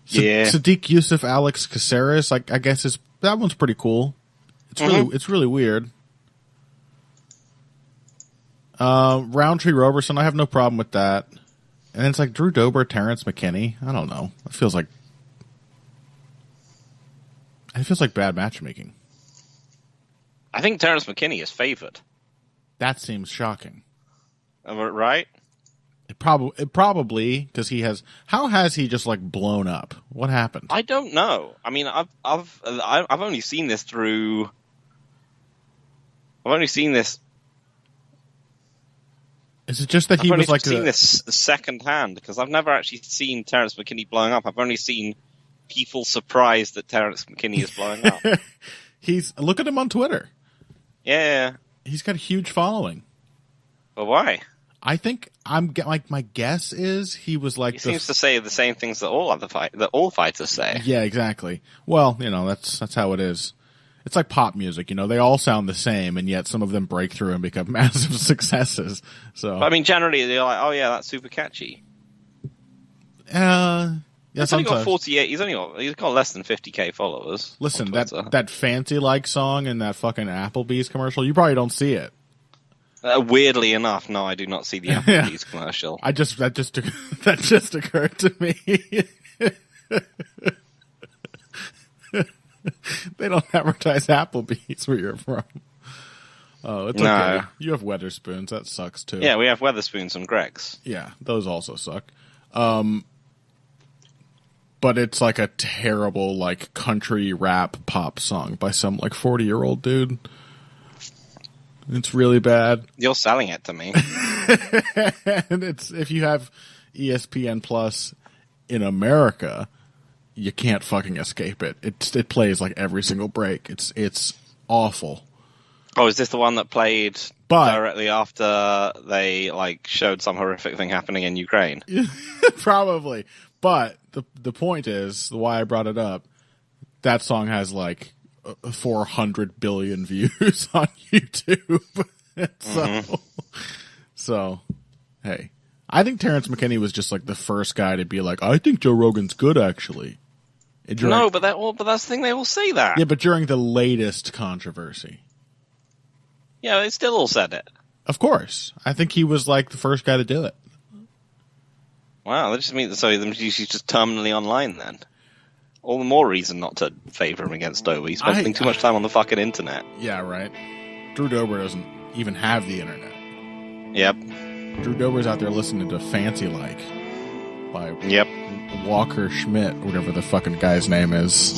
Yeah. Sadiq Yusuf Alex Caceres, I guess that one's pretty cool. It's really weird. Roundtree Roberson, I have no problem with that. And it's like Drew Dober, Terrence McKinney. I don't know. It feels like bad matchmaking. I think Terrence McKinney is favored. That seems shocking. Right? It probably because he has. How has he just like blown up? What happened? I don't know. I mean, I've only seen this through. I've only seen this. Is it just that he was like seen this secondhand? Because I've never actually seen Terrence McKinney blowing up. I've only seen people surprised that Terrence McKinney is blowing up. Look at him on Twitter. Yeah, he's got a huge following. But why? I think my guess is he was like. He seems to say the same things that all fighters say. Yeah, exactly. Well, that's how it is. It's like pop music, they all sound the same, and yet some of them break through and become massive successes. So, but, I mean, generally they're like, "Oh yeah, that's super catchy." Yeah, he's only got 48. He's got less than 50K followers. Listen, that fancy like song in that fucking Applebee's commercial, you probably don't see it. Weirdly enough, no, I do not see the Applebee's commercial. that just occurred to me. They don't advertise Applebee's where you're from. Oh, it's okay. No. You have Weatherspoons. That sucks too. Yeah, we have Weatherspoons and Greg's. Yeah, those also suck. But it's like a terrible like country rap pop song by some like 40-year-old dude. It's really bad. You're selling it to me. And it's if you have ESPN Plus in America, you can't fucking escape it. It plays like every single break. It's awful. Oh, is this the one that played directly after they like showed some horrific thing happening in Ukraine? Probably. But the point is, why I brought it up, that song has like 400 billion views on YouTube. So, hey, I think Terrence McKinney was just like the first guy to be like, I think Joe Rogan's good actually. No, but that's the thing, they all say that. Yeah, but during the latest controversy. Yeah, they still all said it. Of course. I think he was like the first guy to do it. Wow, that just means he's just terminally online then. All the more reason not to favor him against Dober. He's spending too much time on the fucking internet. Yeah, right. Drew Dober doesn't even have the internet. Yep. Drew Dober's out there listening to Fancy Like by Walker Schmidt, whatever the fucking guy's name is.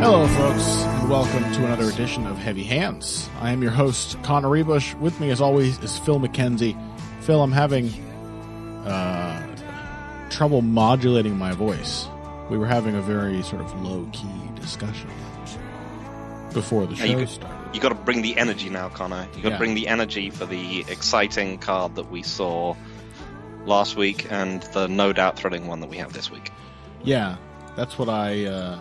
Hello, folks, and welcome to another edition of Heavy Hands. I am your host, Connor Rebush. With me, as always, is Phil McKenzie. Phil, I'm having trouble modulating my voice. We were having a very sort of low-key discussion before the show started. You got to bring the energy now, Connor. You got to bring the energy for the exciting card that we saw last week and the no doubt thrilling one that we have this week. Yeah, that's what I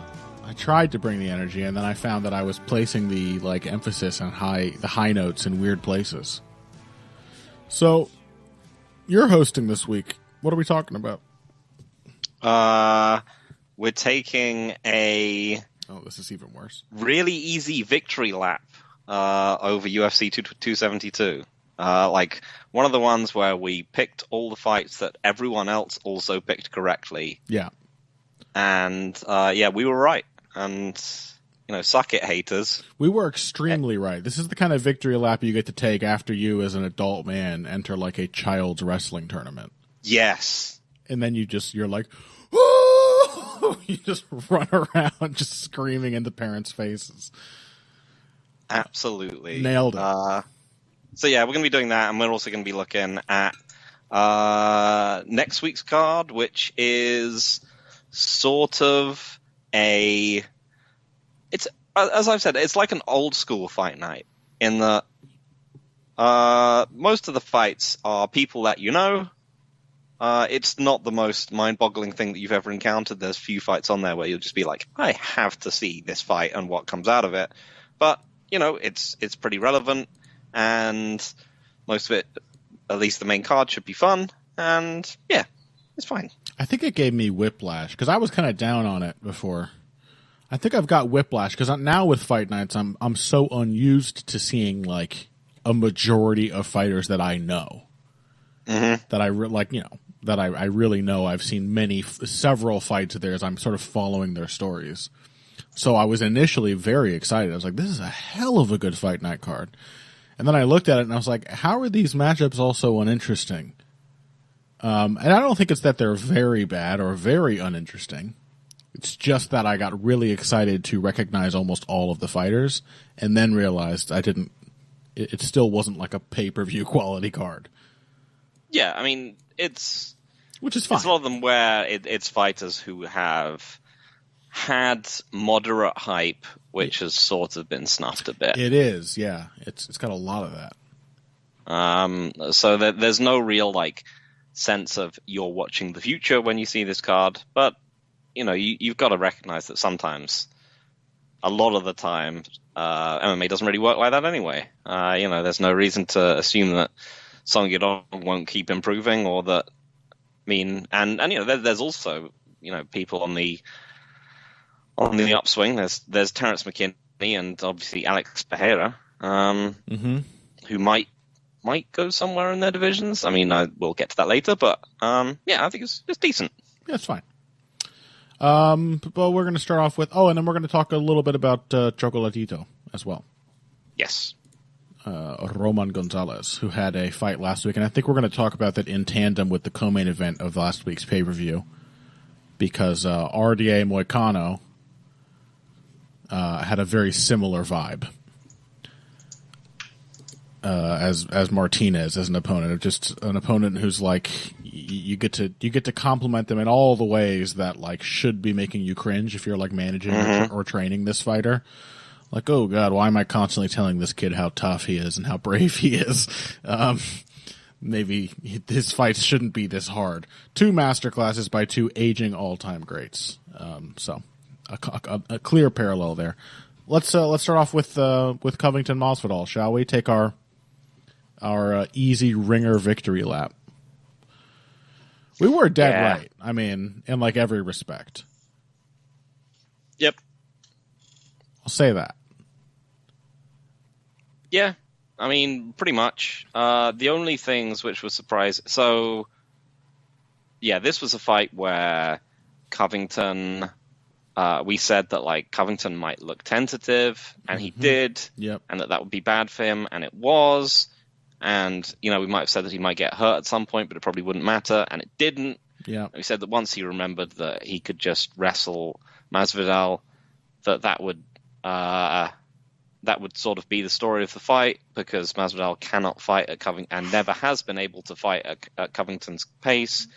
tried to bring the energy, and then I found that I was placing the emphasis on the high notes in weird places. So, you're hosting this week. What are we talking about? We're taking this is even worse. Really easy victory lap over UFC 272. One of the ones where we picked all the fights that everyone else also picked correctly. Yeah. And we were right. And suck it, haters. We were extremely right. This is the kind of victory lap you get to take after you, as an adult man, enter like a child's wrestling tournament. Yes. And then you're like, oh! You just run around just screaming in the parents' faces. Absolutely. Nailed it. So we're going to be doing that, and we're also going to be looking at next week's card, which is sort of it's, as I've said, it's like an old school fight night in that most of the fights are people that It's not the most mind-boggling thing that you've ever encountered. There's few fights on there where you'll just be like, I have to see this fight and what comes out of it. But, it's pretty relevant, and most of it, at least the main card, should be fun. And, yeah, it's fine. I think it gave me whiplash, because I was kind of down on it before. I think I've got whiplash, because now with Fight Nights, I'm so unused to seeing, like, a majority of fighters that I know. Mm-hmm. That I really know. I've seen several fights of theirs. I'm sort of following their stories. So I was initially very excited. I was like, this is a hell of a good Fight Night card. And then I looked at it and I was like, how are these matchups all so uninteresting? And I don't think it's that they're very bad or very uninteresting. It's just that I got really excited to recognize almost all of the fighters and then realized it still wasn't like a pay-per-view quality card. Yeah, I mean, which is fine. It's a lot of them where it's fighters who have had moderate hype, which has sort of been snuffed a bit. It is, yeah. It's got a lot of that. So there's no real sense of you're watching the future when you see this card, but you've got to recognize that sometimes, a lot of the time, MMA doesn't really work like that anyway. There's no reason to assume that Song Yadong won't keep improving, or that, there's also, people on the upswing. There's Terrence McKinney and obviously Alex Pereira, who might go somewhere in their divisions. We'll get to that later, but I think it's decent. Yeah, it's fine. But we're going to start off with, and then we're going to talk a little bit about Chocolatito as well. Yes. Roman Gonzalez, who had a fight last week, and I think we're going to talk about that in tandem with the co-main event of last week's pay-per-view, because RDA Moicano had a very similar vibe as Martinez as an opponent, just an opponent who's like you get to compliment them in all the ways that should be making you cringe if you're managing or training this fighter. Like, oh God, why am I constantly telling this kid how tough he is and how brave he is? Maybe his fights shouldn't be this hard. 2 masterclasses by 2 aging all-time greats. So a clear parallel there. Let's start off with Covington-Masvidal, shall we? Take our easy ringer victory lap. We were dead right. In every respect. Yep. I'll say that. Yeah, pretty much. The only things which were surprising... So, yeah, this was a fight where Covington... we said that, Covington might look tentative, and he did, and that would be bad for him, and it was. And, we might have said that he might get hurt at some point, but it probably wouldn't matter, and it didn't. Yeah. We said that once he remembered that he could just wrestle Masvidal, that would sort of be the story of the fight, because Masvidal cannot fight at Covington and never has been able to fight at Covington's pace,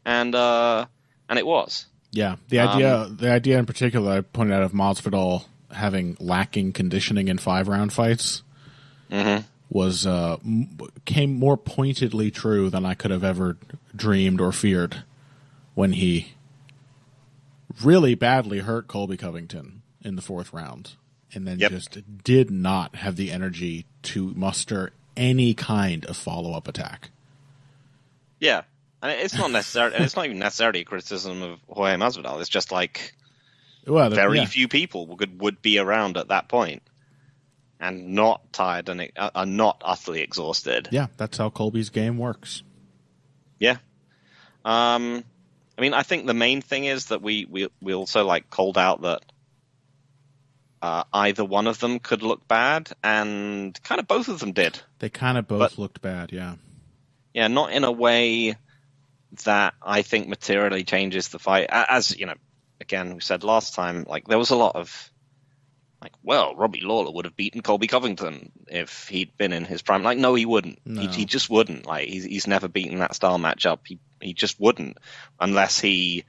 and it was. Yeah, the idea in particular I pointed out of Masvidal having lacking conditioning in 5-round fights was came more pointedly true than I could have ever dreamed or feared when he really badly hurt Colby Covington in the 4th round, and then just did not have the energy to muster any kind of follow-up attack. Yeah, and it's not necessarily, and it's not even necessarily a criticism of Jorge Masvidal. It's just very few people would be around at that point and not tired and are not utterly exhausted. Yeah, that's how Colby's game works. Yeah. I think the main thing is that we also called out that either one of them could look bad, and kind of both of them did. They kind of both looked bad, yeah. Yeah, not in a way that I think materially changes the fight. As, again, we said last time, there was a lot of, Robbie Lawler would have beaten Colby Covington if he'd been in his prime. No, he wouldn't. No. He just wouldn't. He's never beaten that style matchup. He just wouldn't, unless he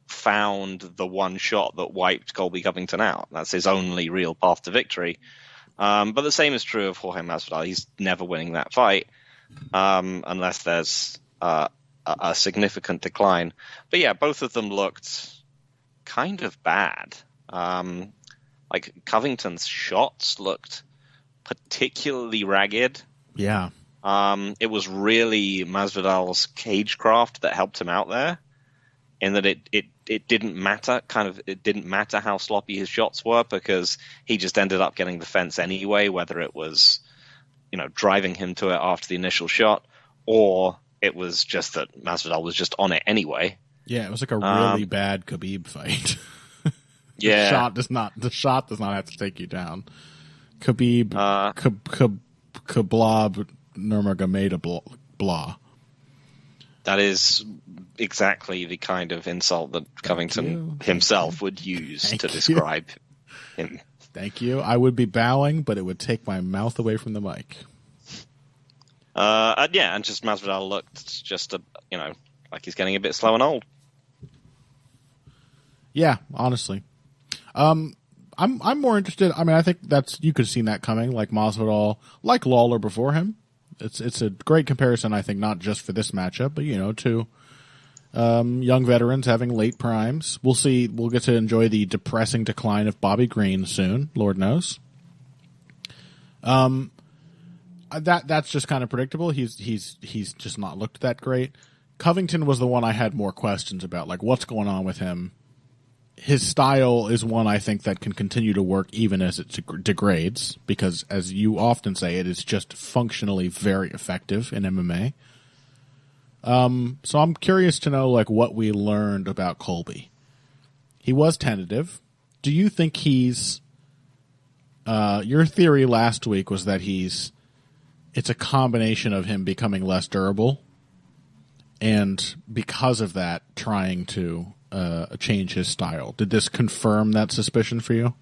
found the one shot that wiped Colby Covington out. That's his only real path to victory. But the same is true of Jorge Masvidal. He's never winning that fight unless there's a significant decline. But yeah, both of them looked kind of bad. Like Covington's shots looked particularly ragged. Yeah. It was really Masvidal's cagecraft that helped him out there, in that it didn't matter. It didn't matter how sloppy his shots were, because he just ended up getting the fence anyway, whether it was, driving him to it after the initial shot, or it was just that Masvidal was just on it anyway. Yeah, it was like a really bad Khabib fight. Yeah, the shot does not have to take you down. Khabib, Kablob, Nurmagomedov, blah. That is exactly the kind of insult that Covington himself would use to describe him. Thank you. I would be bowing, but it would take my mouth away from the mic. And just Masvidal looked just like he's getting a bit slow and old. Yeah, honestly. I'm more interested. I mean, I think you could have seen that coming, like Masvidal, like Lawler before him. It's a great comparison, I think, not just for this matchup, but to young veterans having late primes. We'll see. We'll get to enjoy the depressing decline of Bobby Green soon. Lord knows. That's just kind of predictable. He's just not looked that great. Covington was the one I had more questions about, like what's going on with him. His style is one I think that can continue to work even as it degrades, because, as you often say, it is just functionally very effective in MMA. So I'm curious to know like what we learned about Colby. He was tentative. Do you think he's? Your theory last week was that it's a combination of him becoming less durable, and because of that, trying to change his style. Did this confirm that suspicion for you?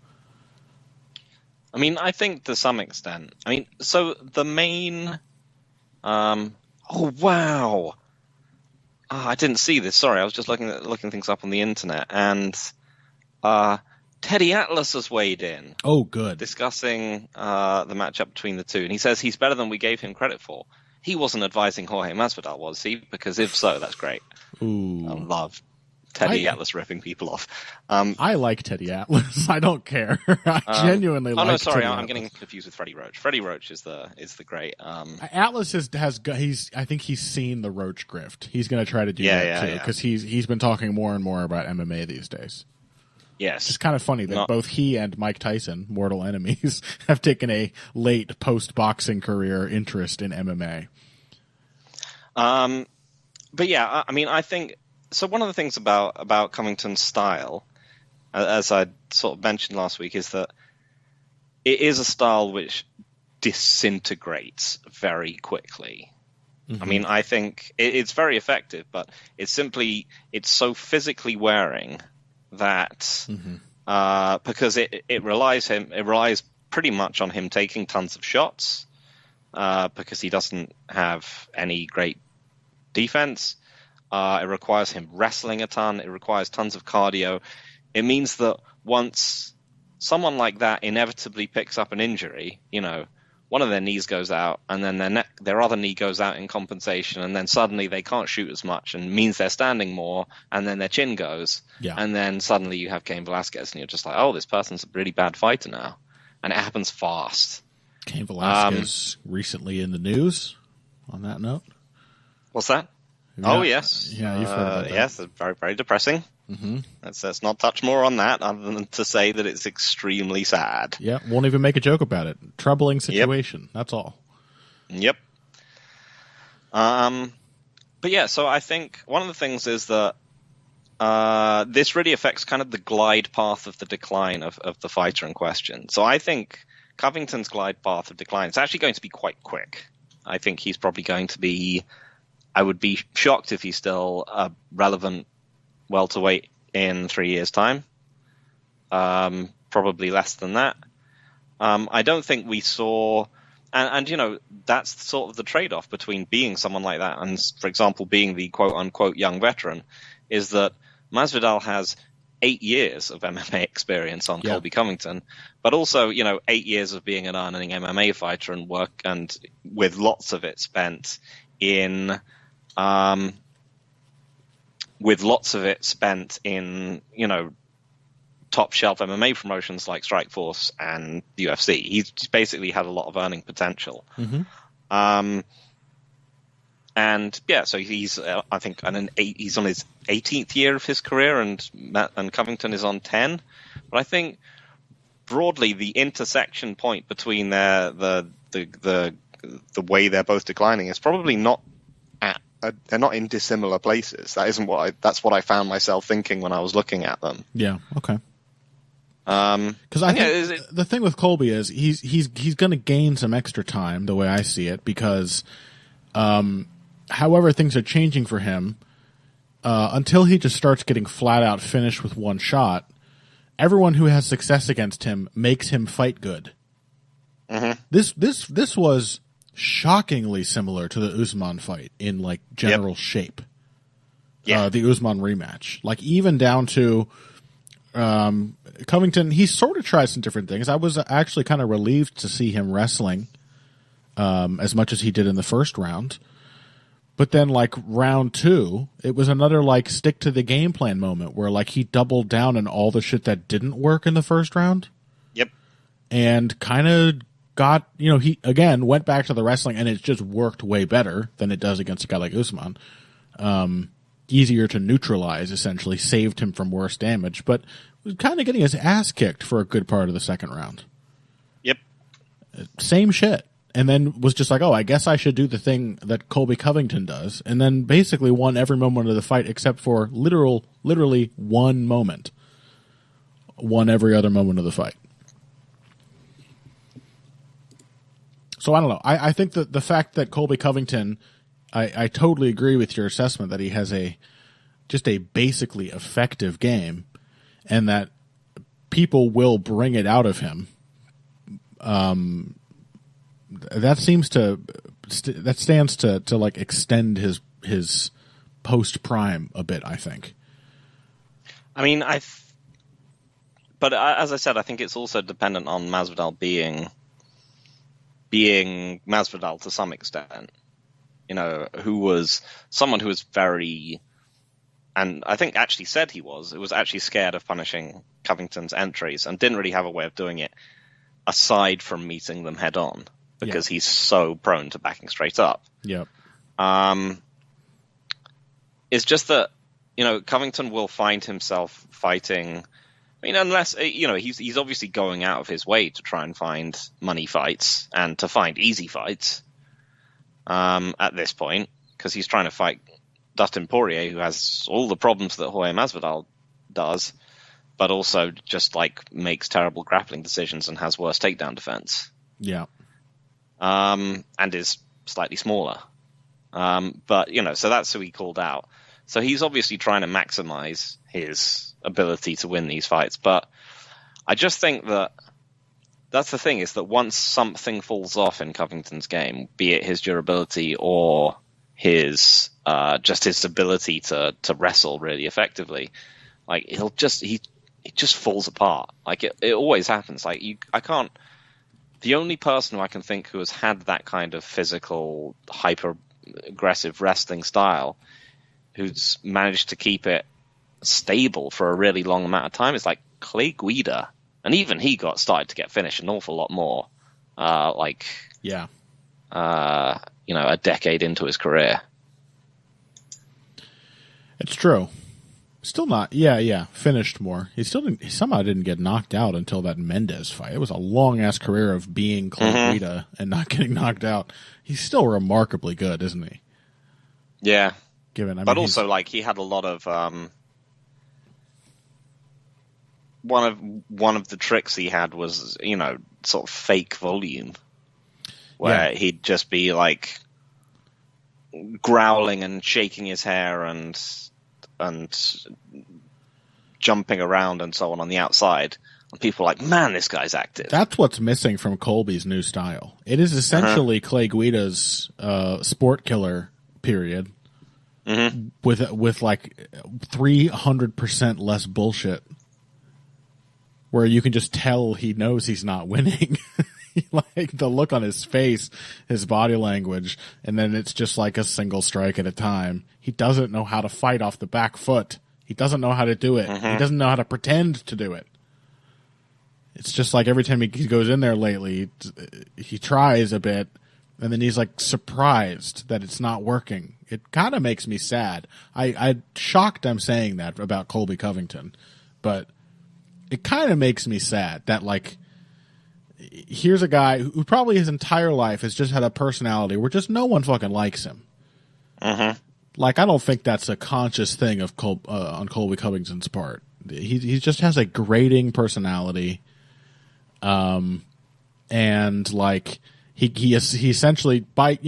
I mean, I think to some extent. I mean, so the main... oh, wow! I didn't see this. Sorry, I was just looking things up on the internet. And Teddy Atlas has weighed in. Oh, good. Discussing the matchup between the two. And he says he's better than we gave him credit for. He wasn't advising Jorge Masvidal, was he? Because if so, that's great. Ooh. I love Teddy Atlas ripping people off. I like Teddy Atlas. I don't care. I genuinely like. Oh no, sorry, Teddy I'm Atlas. getting confused with Freddie Roach. Freddie Roach is the great. Atlas he's. I think he's seen the Roach grift. He's going to try to do that too, because he's been talking more and more about MMA these days. Yes, it's kind of funny that both he and Mike Tyson, mortal enemies, have taken a late post-boxing career interest in MMA. But yeah, I mean, I think so. One of the things about Covington's style, as I sort of mentioned last week, is that it is a style which disintegrates very quickly. Mm-hmm. I mean, I think it's very effective, but it's so physically wearing that because it relies pretty much on him taking tons of shots, because he doesn't have any great defense. It requires him wrestling a ton. It requires tons of cardio. It means that once someone like that inevitably picks up an injury, one of their knees goes out, and then their other knee goes out in compensation, and then suddenly they can't shoot as much, and means they're standing more, and then their chin goes, and then suddenly you have Cain Velasquez, and you're just like, oh, this person's a really bad fighter now, and it happens fast. Cain Velasquez recently in the news. On that note, what's that? Yeah. Oh yes, yeah, you've heard about that. Yes, it's very, very depressing. Mm-hmm. Let's not touch more on that, other than to say that it's extremely sad. Yeah, won't even make a joke about it. Troubling situation. Yep. That's all. Yep. But yeah, so I think one of the things is that this really affects kind of the glide path of the decline of the fighter in question. So I think Covington's glide path of decline is actually going to be quite quick. I think he's probably going to be... I would be shocked if he's still a relevant welterweight in 3 years' time. Probably less than that. I don't think we saw... And that's sort of the trade-off between being someone like that and, for example, being the quote-unquote young veteran, is that Masvidal has 8 years of MMA experience on Colby Covington, but also, 8 years of being an earning MMA fighter and work, and with lots of it spent in with lots of it spent in, top shelf MMA promotions like Strikeforce and the UFC. He's basically had a lot of earning potential. Mm-hmm. And yeah, so he's I think he's on his 18th year of his career, and Covington is on 10. But I think broadly the intersection point between the way they're both declining is probably not they're not in dissimilar places. That's what I found myself thinking when I was looking at them. Yeah. Okay. Because I think the thing with Colby is he's going to gain some extra time, the way I see it, because however things are changing for him, until he just starts getting flat out finished with one shot, everyone who has success against him makes him fight good. Mm-hmm. This was shockingly similar to the Usman fight in like general shape. Yeah, the Usman rematch, like even down to Covington. He sort of tried some different things. I was actually kind of relieved to see him wrestling as much as he did in the first round. But then, like, round 2, it was another, like, stick to the game plan moment where, like, he doubled down on all the shit that didn't work in the first round. Yep. And kind of got, he, again, went back to the wrestling, and it just worked way better than it does against a guy like Usman. Easier to neutralize, essentially, saved him from worse damage, but was kind of getting his ass kicked for a good part of the second round. Yep. Same shit. And then was just like, oh, I guess I should do the thing that Colby Covington does. And then basically won every moment of the fight except for literally one moment. Won every other moment of the fight. So I don't know. I think that the fact that Colby Covington, I totally agree with your assessment that he has just a basically effective game and that people will bring it out of him. That stands to like extend his post prime a bit, I think. I mean, but as I said, I think it's also dependent on Masvidal being Masvidal to some extent. Who was someone who was very, and I think actually said it was actually scared of punishing Covington's entries and didn't really have a way of doing it aside from meeting them head on. Because he's so prone to backing straight up. Yep. It's just that, Covington will find himself fighting. I mean, unless, he's obviously going out of his way to try and find money fights and to find easy fights at this point, because he's trying to fight Dustin Poirier, who has all the problems that Jorge Masvidal does, but also just like makes terrible grappling decisions and has worse takedown defense. Yeah. And is slightly smaller. But, so that's who he called out. So he's obviously trying to maximize his ability to win these fights. But I just think that's the thing, is that once something falls off in Covington's game, be it his durability or his just his ability to wrestle really effectively, like it just falls apart. Like it always happens. Like the only person who I can think who has had that kind of physical, hyper-aggressive wrestling style, who's managed to keep it stable for a really long amount of time, is like Clay Guida. And even he started to get finished an awful lot more, a decade into his career. It's true. Still not, finished more. He somehow didn't get knocked out until that Mendez fight. It was a long-ass career of being Clay Guida and not getting knocked out. He's still remarkably good, isn't he? Yeah. But also, like, he had a lot of... One of the tricks he had was, sort of fake volume. Where he'd just be, like, growling and shaking his hair and jumping around and so on the outside, and people are like, man, this guy's active. That's what's missing from Colby's new style. It is essentially Clay Guida's sport killer period, with like 300% less bullshit, where you can just tell he knows he's not winning. Like the look on his face, his body language, and then it's just like a single strike at a time. He doesn't know how to fight off the back foot. He doesn't know how to do it. He doesn't know how to pretend to do it. It's just like every time he goes in there lately, he tries a bit, and then he's like surprised that it's not working. It kind of makes me sad. I'm shocked I'm saying that about Colby Covington, but it kind of makes me sad that, like, here's a guy who probably his entire life has just had a personality where just no one fucking likes him. Like, I don't think that's a conscious thing of on Colby Covington's part. He just has a grating personality. And like he essentially, by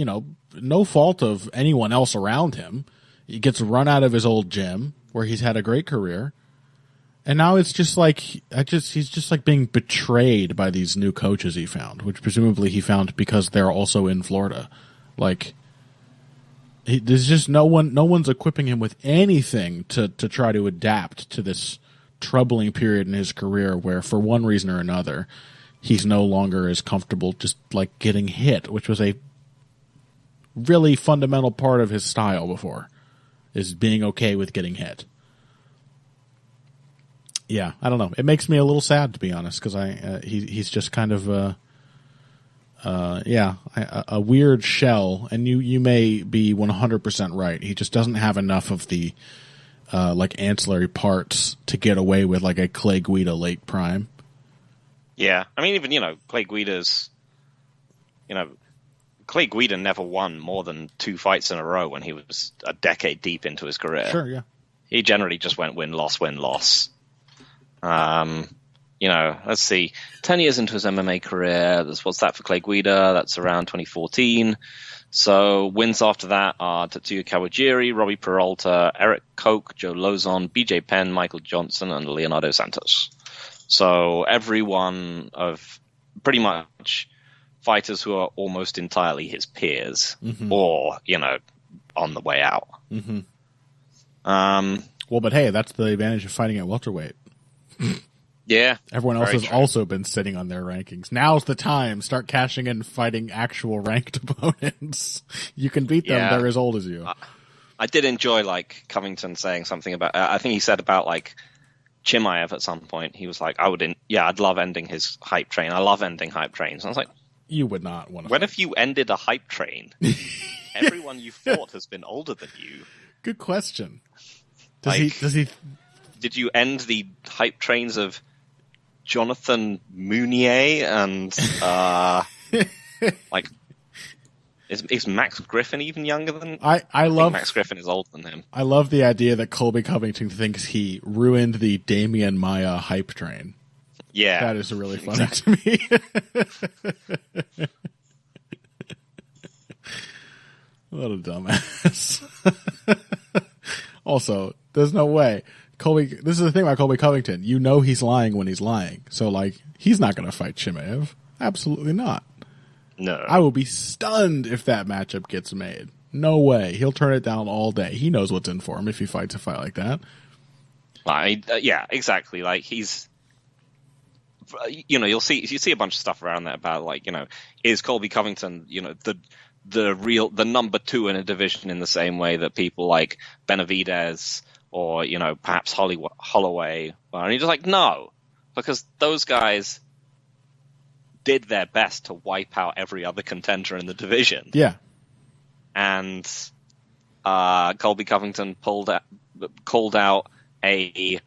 no fault of anyone else around him, he gets run out of his old gym where he's had a great career, and now it's just like he's just like being betrayed by these new coaches he found, which presumably he found because they're also in Florida. Like, there's just no one's equipping him with anything to try to adapt to this troubling period in his career where, for one reason or another, he's no longer as comfortable just like getting hit, which was a really fundamental part of his style before, is being okay with getting hit. Yeah, I don't know. It makes me a little sad, to be honest, because he's just kind of a weird shell, and you may be 100% right. He just doesn't have enough of the like ancillary parts to get away with like a Clay Guida late prime. Yeah, I mean, even Clay Guida's, Clay Guida never won more than 2 fights in a row when he was a decade deep into his career. Sure, yeah. He generally just went win loss. Let's see, 10 years into his MMA career. What's that for Clay Guida? That's around 2014. So wins after that are Tatsuya Kawajiri, Robbie Peralta, Eric Koch, Joe Lozon, BJ Penn, Michael Johnson, and Leonardo Santos. So every one of pretty much fighters who are almost entirely his peers, or on the way out. Well, but hey, that's the advantage of fighting at welterweight. Yeah. Everyone else has also been sitting on their rankings. Now's the time. Start cashing in and fighting actual ranked opponents. You can beat them. They're as old as you. I did enjoy Covington saying something about. I think he said about Chimaev at some point. He was like, I'd love ending his hype train. I love ending hype trains. And I was like, you would not want to. When have you ended a hype train? Everyone you fought has been older than you. Good question. Does he? Did you end the hype trains of Jonathan Mounier and is Max Griffin even younger than? I think Max Griffin is older than him. I love the idea that Colby Covington thinks he ruined the Damian Maia hype train. Yeah, that is really funny to me. What a dumbass. Also, there's no way. This is the thing about Colby Covington. He's lying when he's lying. So, he's not going to fight Chimaev. Absolutely not. No. I will be stunned if that matchup gets made. No way. He'll turn it down all day. He knows what's in for him if he fights a fight like that. Yeah, exactly. He's... you see a bunch of stuff around that about, is Colby Covington, the number 2 in a division in the same way that people like Benavidez or, perhaps Holloway. And he's just no, because those guys did their best to wipe out every other contender in the division. Yeah. And Colby Covington called out a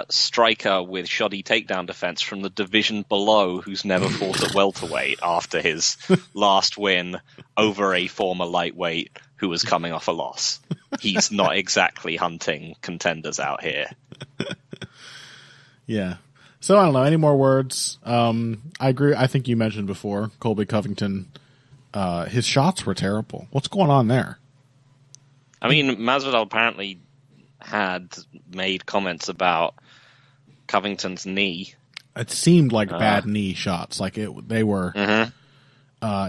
striker with shoddy takedown defense from the division below who's never fought at welterweight after his last win over a former lightweight who was coming off a loss. He's not exactly hunting contenders out here. Yeah. So I don't know. Any more words? I agree. I think you mentioned before, Colby Covington, his shots were terrible. What's going on there? I mean, Masvidal apparently had made comments about Covington's knee. It seemed like bad knee shots. They were.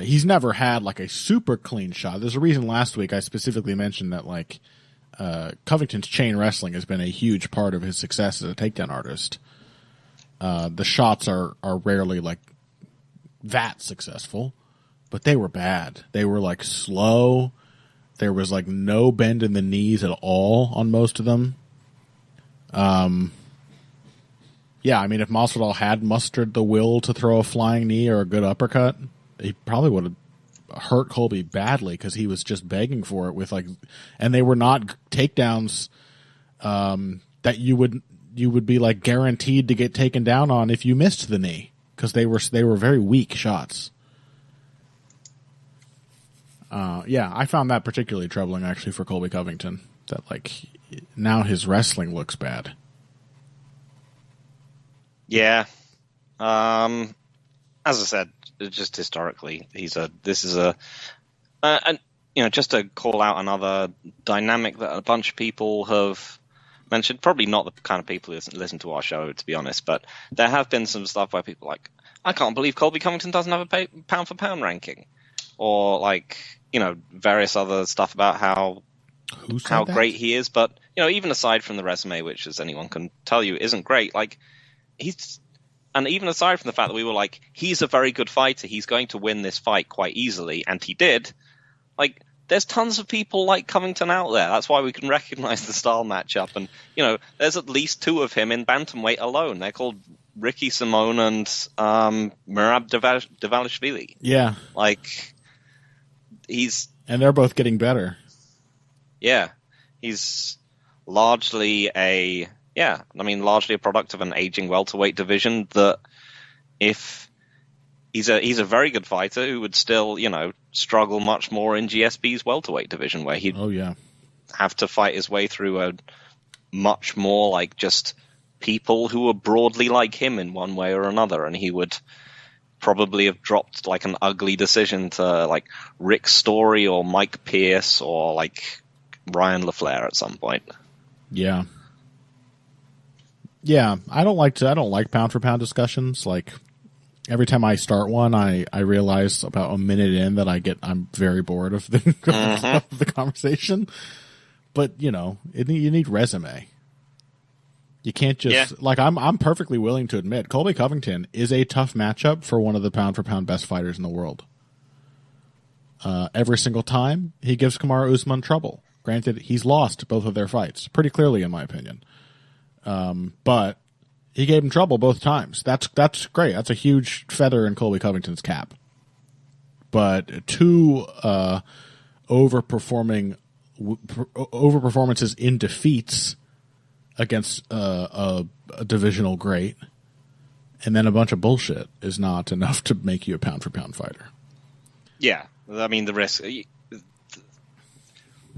He's never had a super clean shot. There's a reason last week I specifically mentioned that Covington's chain wrestling has been a huge part of his success as a takedown artist. The shots are rarely that successful, but they were bad. They were like slow. There was like no bend in the knees at all on most of them. Yeah, I mean, if Masvidal had mustered the will to throw a flying knee or a good uppercut, he probably would have hurt Colby badly because he was just begging for it with like, and they were not takedowns that you would be like guaranteed to get taken down on if you missed the knee because they were very weak shots. Yeah, I found that particularly troubling actually for Colby Covington. That like now his wrestling looks bad. Yeah. As I said, just historically, and just to call out another dynamic that a bunch of people have mentioned, probably not the kind of people who listen to our show, to be honest, but there have been some stuff where people are like, I can't believe Colby Covington doesn't have a pound for pound ranking, or like, various other stuff about how great he is. But, even aside from the resume, which as anyone can tell you isn't great, like and even aside from the fact that we were like, he's a very good fighter, he's going to win this fight quite easily, and he did, like, there's tons of people like Covington out there. That's why we can recognize the style matchup. And, there's at least two of him in bantamweight alone. They're called Ricky Simone and Merab Dvalishvili. Yeah. Like, and they're both getting better. Yeah. He's largely a product of an aging welterweight division that if he's a very good fighter who would still, struggle much more in GSP's welterweight division where he'd have to fight his way through a much more like just people who are broadly like him in one way or another, and he would probably have dropped like an ugly decision to like Rick Story or Mike Pierce or like Ryan LaFleur at some point. Yeah. Yeah, I don't like pound for pound discussions. Like every time I start one, I realize about a minute in that I'm very bored of the of the conversation. But you need resume. You can't just like I'm perfectly willing to admit Colby Covington is a tough matchup for one of the pound for pound best fighters in the world. Every single time he gives Kamaru Usman trouble. Granted, he's lost both of their fights pretty clearly, in my opinion. But he gave him trouble both times. That's great. That's a huge feather in Colby Covington's cap. But two overperformances in defeats against a divisional great, and then a bunch of bullshit is not enough to make you a pound for pound fighter. Yeah, I mean the risk.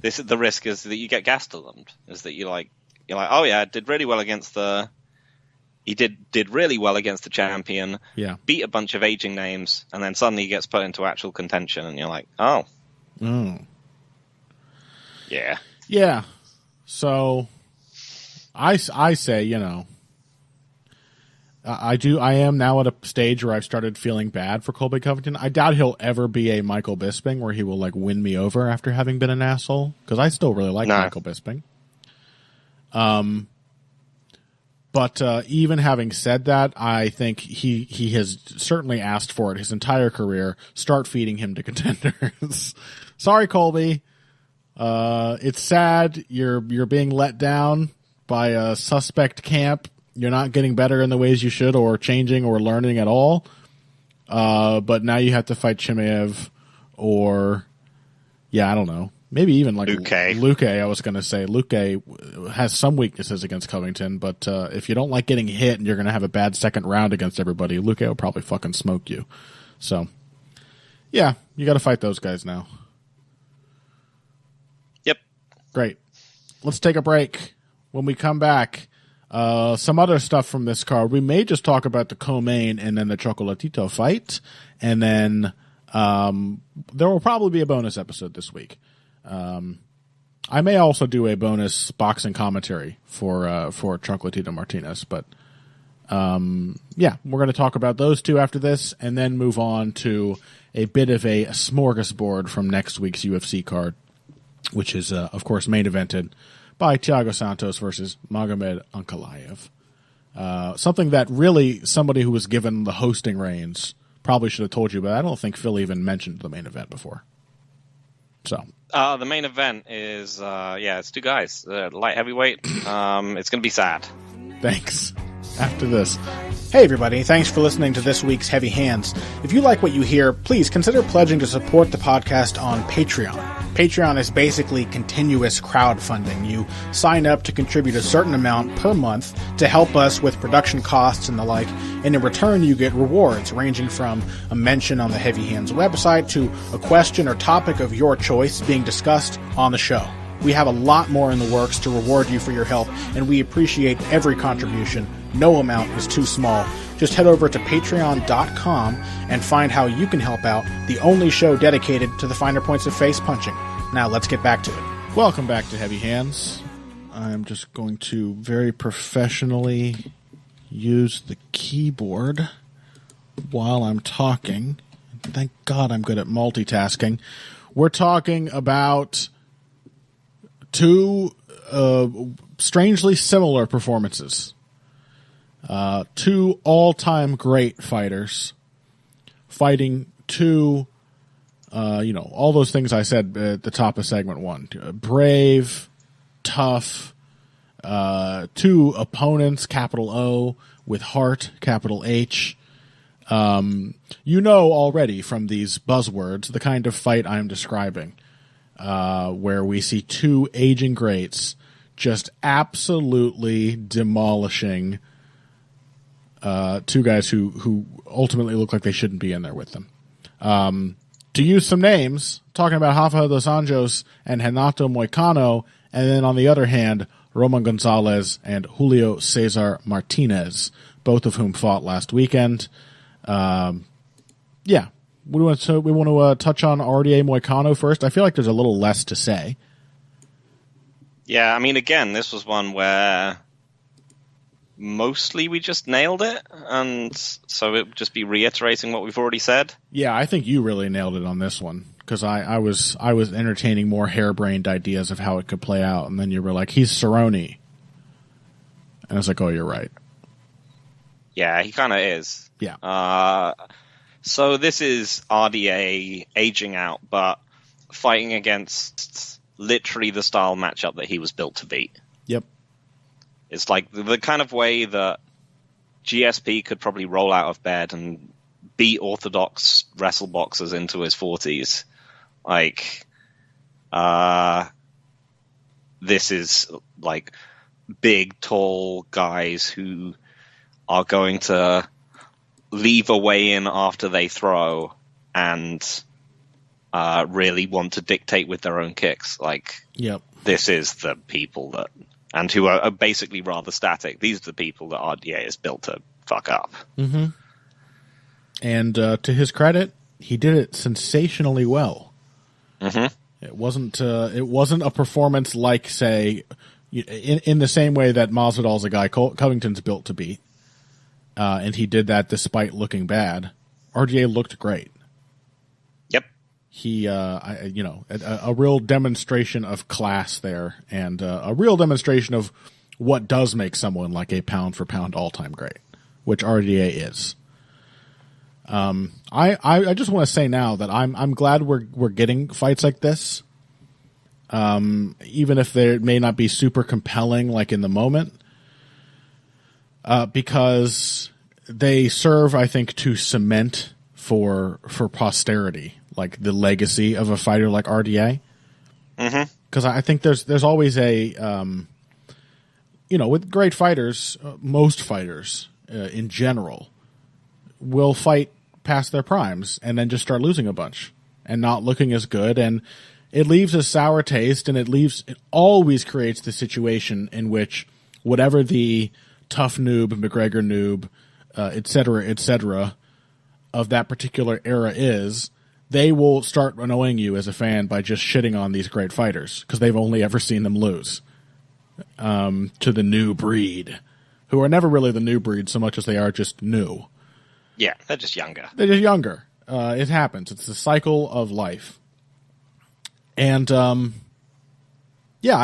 The risk is that you get gastelummed. Is that you're like, oh yeah, did really well against the champion. Yeah. Beat a bunch of aging names, and then suddenly he gets put into actual contention, and you're like, oh. Yeah. Yeah. So I say, I am now at a stage where I've started feeling bad for Colby Covington. I doubt he'll ever be a Michael Bisping where he will like win me over after having been an asshole, because I still really like Michael Bisping. But even having said that, I think he has certainly asked for it his entire career. Start feeding him to contenders. Sorry, Colby. It's sad you're being let down by a suspect camp. You're not getting better in the ways you should, or changing, or learning at all. But now you have to fight Chimaev, or I don't know. Maybe even like Luque. I was going to say Luque has some weaknesses against Covington, but if you don't like getting hit and you're going to have a bad second round against everybody, Luque will probably fucking smoke you. So, yeah, you got to fight those guys now. Yep. Great. Let's take a break. When we come back, some other stuff from this card. We may just talk about the co-main and then the Chocolatito fight, and then there will probably be a bonus episode this week. I may also do a bonus boxing commentary for Chocolatito Martinez, but we're going to talk about those two after this, and then move on to a bit of a smorgasbord from next week's UFC card, which is, of course, main evented by Thiago Santos versus Magomed Ankalaev. Something that really somebody who was given the hosting reins Probably should have told you, but I don't think Phil even mentioned the main event before. So the main event is it's two guys, light heavyweight. It's going to be sad. Thanks. After this. Hey everybody, thanks for listening to this week's Heavy Hands. If you like what you hear, please consider pledging to support the podcast on Patreon. Patreon is basically continuous crowdfunding. You sign up to contribute a certain amount per month to help us with production costs and the like, and in return you get rewards ranging from a mention on the Heavy Hands website to a question or topic of your choice being discussed on the show. We have a lot more in the works to reward you for your help, and we appreciate every contribution. No amount is too small. Just head over to patreon.com and find how you can help out, the only show dedicated to the finer points of face punching. Now let's get back to it. Welcome back to Heavy Hands. I'm just going to very professionally use the keyboard while I'm talking. Thank God I'm good at multitasking. We're talking about two strangely similar performances. Two all-time great fighters fighting two, all those things I said at the top of segment one. Brave, tough, two opponents, capital O, with heart, capital H. Already from these buzzwords the kind of fight I'm describing. Where we see two aging greats just absolutely demolishing two guys who ultimately look like they shouldn't be in there with them. To use some names, talking about Rafa dos Anjos and Renato Moicano, and then on the other hand, Roman Gonzalez and Julio Cesar Martinez, both of whom fought last weekend. We want to touch on RDA Moicano first. I feel like there's a little less to say. Yeah, I mean, again, this was one where mostly we just nailed it, and so it would just be reiterating what we've already said. Yeah, I think you really nailed it on this one, because I was entertaining more harebrained ideas of how it could play out, and then you were like, he's Cerrone. And I was like, oh, you're right. Yeah, he kind of is. Yeah. So this is RDA aging out, but fighting against literally the style matchup that he was built to beat. Yep. It's like the kind of way that GSP could probably roll out of bed and beat orthodox wrestle boxers into his 40s. Like, this is like big, tall guys who are going to leave a weigh-in after they throw and really want to dictate with their own kicks. Like, yep. This is the people that, and who are basically rather static. These are the people that RDA is built to fuck up. Mm-hmm. And to his credit, he did it sensationally well. Mm-hmm. It wasn't a performance like, say, in the same way that Masvidal's a guy Covington's built to beat. And he did that despite looking bad. RDA looked great. Yep. He, a real demonstration of class there, and a real demonstration of what does make someone like a pound-for-pound all-time great, which RDA is. I just want to say now that I'm glad we're getting fights like this, even if they may not be super compelling, like in the moment. Because they serve, I think, to cement for posterity, like the legacy of a fighter like RDA. Mm-hmm. Because I think there's always a, with great fighters, most fighters in general will fight past their primes and then just start losing a bunch and not looking as good, and it leaves a sour taste, and it always creates the situation in which whatever the tough noob, McGregor noob, et cetera, of that particular era is, they will start annoying you as a fan by just shitting on these great fighters because they've only ever seen them lose to the new breed, who are never really the new breed so much as they are just new. Yeah, they're just younger. It happens. It's the cycle of life. And, I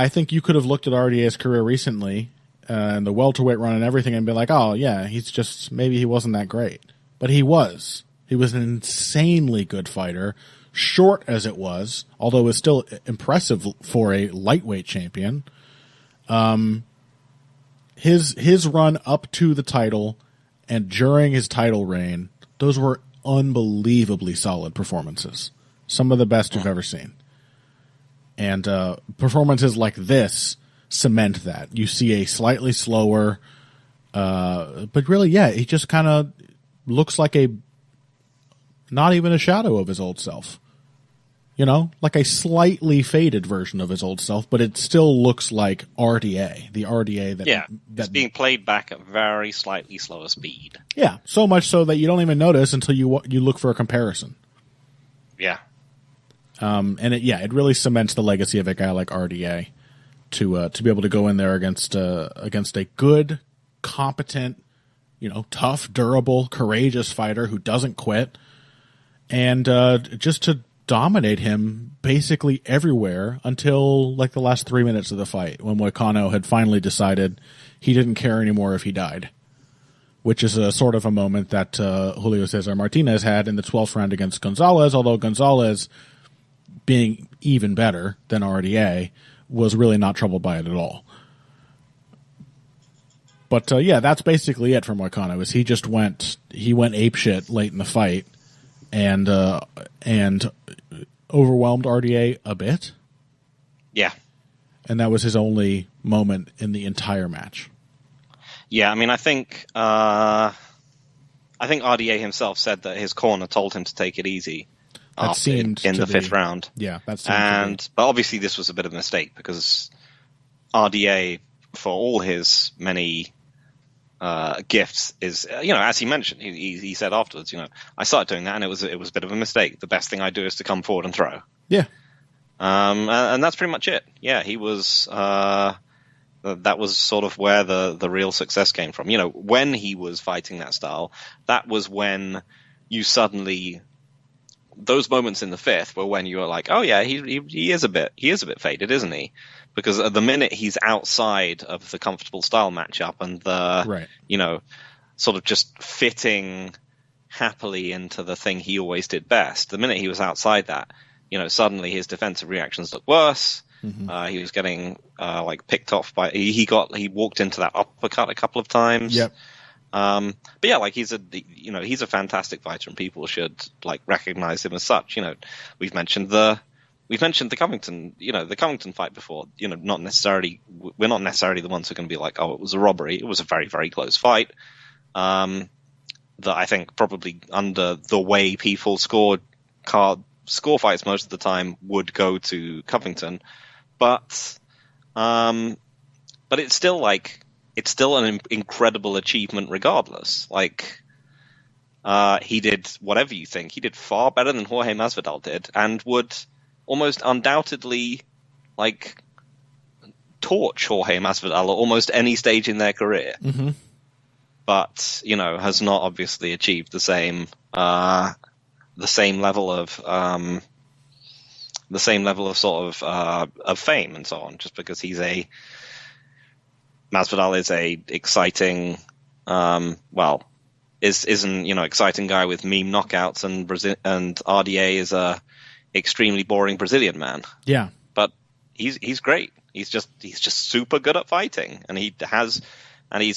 think you could have looked at RDA's career recently and the welterweight run and everything and been like, oh, yeah, maybe he wasn't that great. But he was. He was an insanely good fighter, short as it was, although it was still impressive for a lightweight champion. His run up to the title and during his title reign, those were unbelievably solid performances. Some of the best you've ever seen. And performances like this cement that. You see a slightly slower, but really, yeah, he just kind of looks like not even a shadow of his old self. You know, like a slightly faded version of his old self, but it still looks like RDA, the RDA that's being played back at very slightly slower speed. Yeah, so much so that you don't even notice until you look for a comparison. Yeah. And it really cements the legacy of a guy like RDA to be able to go in there against a good, competent, tough, durable, courageous fighter who doesn't quit, and just to dominate him basically everywhere until like the last 3 minutes of the fight, when Moicano had finally decided he didn't care anymore if he died, which is a sort of a moment that Julio Cesar Martinez had in the 12th round against Gonzalez, although Gonzalez, being even better than RDA, was really not troubled by it at all. But that's basically it for Moicano. Is he went apeshit late in the fight and overwhelmed RDA a bit. Yeah. And that was his only moment in the entire match. Yeah, I mean, I think RDA himself said that his corner told him to take it easy in the fifth round. Yeah, that seemed but obviously this was a bit of a mistake because RDA, for all his many gifts, is as he mentioned, he said afterwards, I started doing that and it was a bit of a mistake. The best thing I do is to come forward and throw. Yeah. And that's pretty much it. Yeah, he was. That was sort of where the real success came from. When he was fighting that style, that was when you suddenly. Those moments in the fifth were when you were like, oh yeah, he is a bit faded, isn't he? Because at the minute he's outside of the comfortable style matchup and sort of just fitting happily into the thing he always did best. The minute he was outside that, suddenly his defensive reactions looked worse. Mm-hmm. He was getting picked off by he walked into that uppercut a couple of times. Yep. But yeah, he's a fantastic fighter and people should recognize him as such. We've mentioned the Covington, the Covington fight before. We're not necessarily the ones who are going to be like, oh, it was a robbery. It was a very, very close fight. That I think probably under the way people score fights most of the time would go to Covington, but it's still an incredible achievement regardless. He did whatever you think. He did far better than Jorge Masvidal did, and would almost undoubtedly torch Jorge Masvidal at almost any stage in their career. Mm-hmm. But has not obviously achieved the same level of sort of fame and so on, just because Masvidal is a exciting, isn't exciting guy with meme knockouts, and RDA is a extremely boring Brazilian man. Yeah, but he's great. He's just super good at fighting, and he has a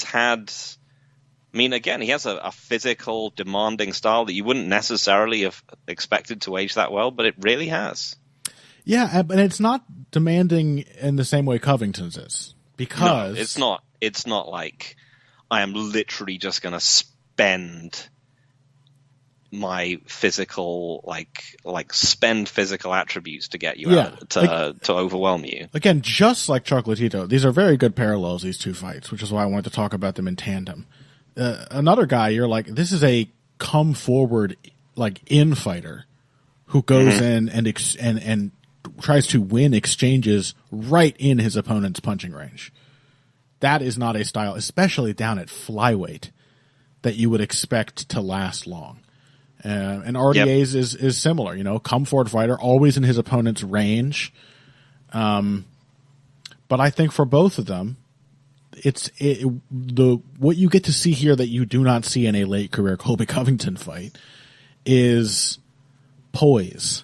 physical, demanding style that you wouldn't necessarily have expected to age that well, but it really has. Yeah, and it's not demanding in the same way Covington's is. Because no, it's not like I am literally just going to spend my physical spend physical attributes to get you out to overwhelm you. Again, just like Chocolatito, these are very good parallels, these two fights, which is why I wanted to talk about them in tandem. Another guy, you're like, this is a come forward in fighter who goes in and tries to win exchanges right in his opponent's punching range. That is not a style, especially down at flyweight, that you would expect to last long. And RDA's is similar, come forward fighter, always in his opponent's range. But I think for both of them, what you get to see here that you do not see in a late career Colby Covington fight is poise.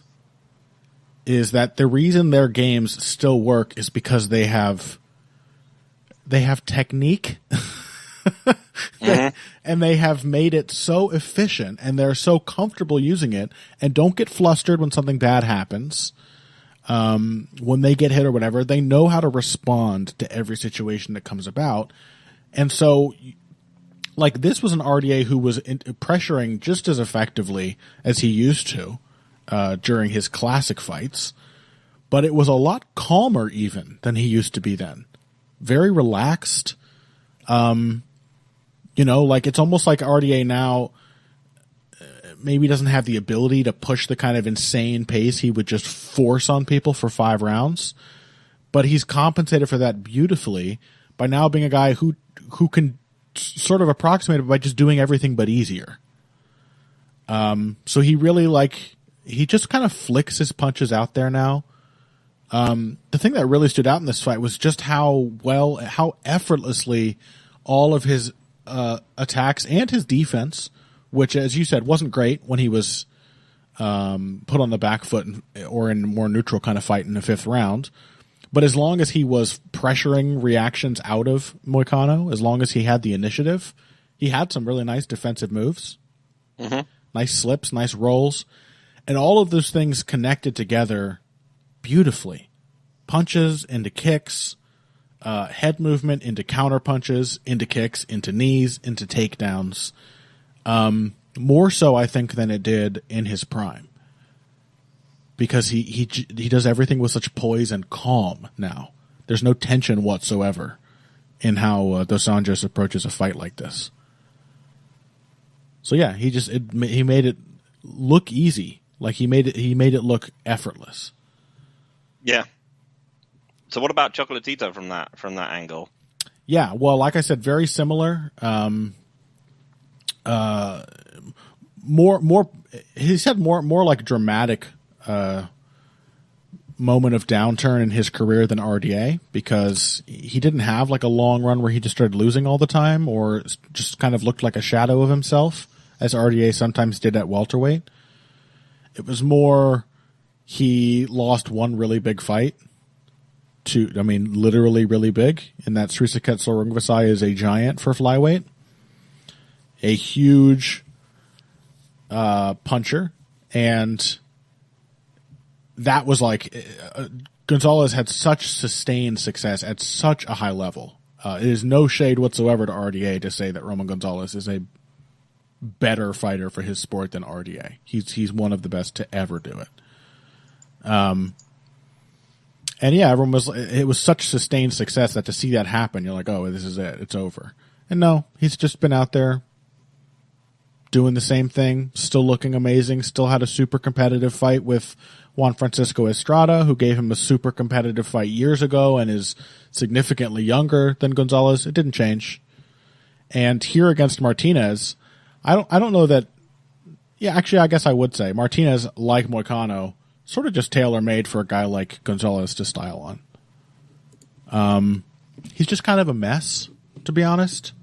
Is that the reason their games still work is because they have technique. And they have made it so efficient, and they're so comfortable using it, and don't get flustered when something bad happens. When they get hit or whatever, they know how to respond to every situation that comes about. And so, like, this was an RDA who was pressuring just as effectively as he used to during his classic fights, but it was a lot calmer even than he used to be then. Very relaxed. Like, it's almost like RDA now maybe doesn't have the ability to push the kind of insane pace he would just force on people for 5 rounds, but he's compensated for that beautifully by now being a guy who can sort of approximate it by just doing everything but easier. So he really, he just kind of flicks his punches out there now. The thing that really stood out in this fight was just how effortlessly all of his attacks and his defense, which, as you said, wasn't great when he was put on the back foot or in a more neutral kind of fight in the 5th round. But as long as he was pressuring reactions out of Moicano, as long as he had the initiative, he had some really nice defensive moves. Mm-hmm. Nice slips, nice rolls. And all of those things connected together beautifully. Punches into kicks, head movement into counter punches, into kicks, into knees, into takedowns. More so, I think, than it did in his prime, because he does everything with such poise and calm now. There's no tension whatsoever in how Dos Anjos approaches a fight like this. So yeah, he made it look easy. Like he made it look effortless. Yeah. So what about Chocolatito from that angle? Yeah, well, like I said, very similar. More. He's had more like dramatic moment of downturn in his career than RDA, because he didn't have like a long run where he just started losing all the time or just kind of looked like a shadow of himself, as RDA sometimes did at welterweight. It was more he lost one really big fight. Literally really big, and that Srisaket Rungvisai is a giant for flyweight. A huge puncher, and that was like Gonzalez had such sustained success at such a high level. It is no shade whatsoever to RDA to say that Roman Gonzalez is a better fighter for his sport than RDA. He's one of the best to ever do it. And yeah, it was such sustained success that to see that happen, you're like, oh, this is it. It's over. And no, he's just been out there doing the same thing, still looking amazing, still had a super competitive fight with Juan Francisco Estrada, who gave him a super competitive fight years ago and is significantly younger than Gonzalez. It didn't change. And here against Martinez, I don't know that. Yeah, actually, I guess I would say Martinez, like Moicano, sort of just tailor-made for a guy like Gonzalez to style on. He's just kind of a mess, to be honest.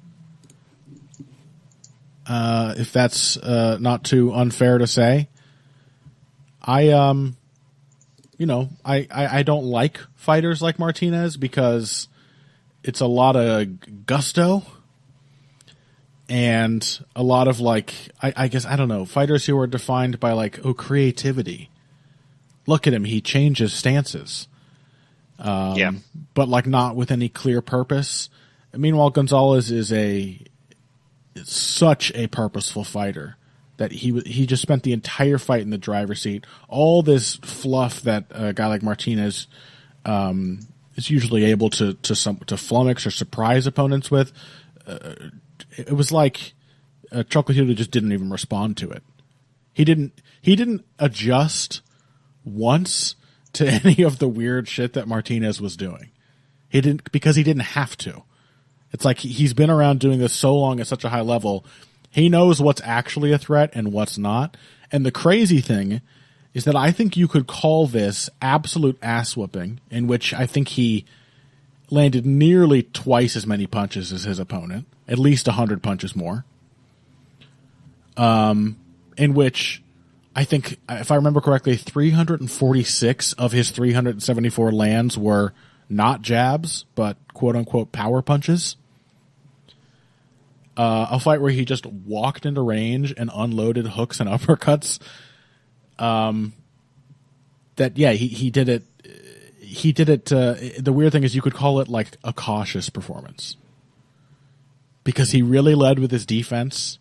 If that's not too unfair to say. I don't like fighters like Martinez because it's a lot of gusto and a lot of I guess, I don't know, fighters who are defined by creativity. Look at him, he changes stances. But not with any clear purpose. Meanwhile, Gonzalez is such a purposeful fighter that he just spent the entire fight in the driver's seat. All this fluff that a guy like Martinez is usually able to flummox or surprise opponents with. It was like Chocolatito just didn't even respond to it. He didn't adjust once to any of the weird shit that Martinez was doing. He didn't, because he didn't have to. It's like he's been around doing this so long at such a high level, he knows what's actually a threat and what's not. And the crazy thing is that I think you could call this absolute ass whooping, in which I think he landed nearly twice as many punches as his opponent, at least 100 punches more. In which I think, if I remember correctly, 346 of his 374 lands were not jabs, but quote-unquote power punches. A fight where he just walked into range and unloaded hooks and uppercuts. He did it. He did it. The weird thing is you could call it like a cautious performance. Because he really led with his defense.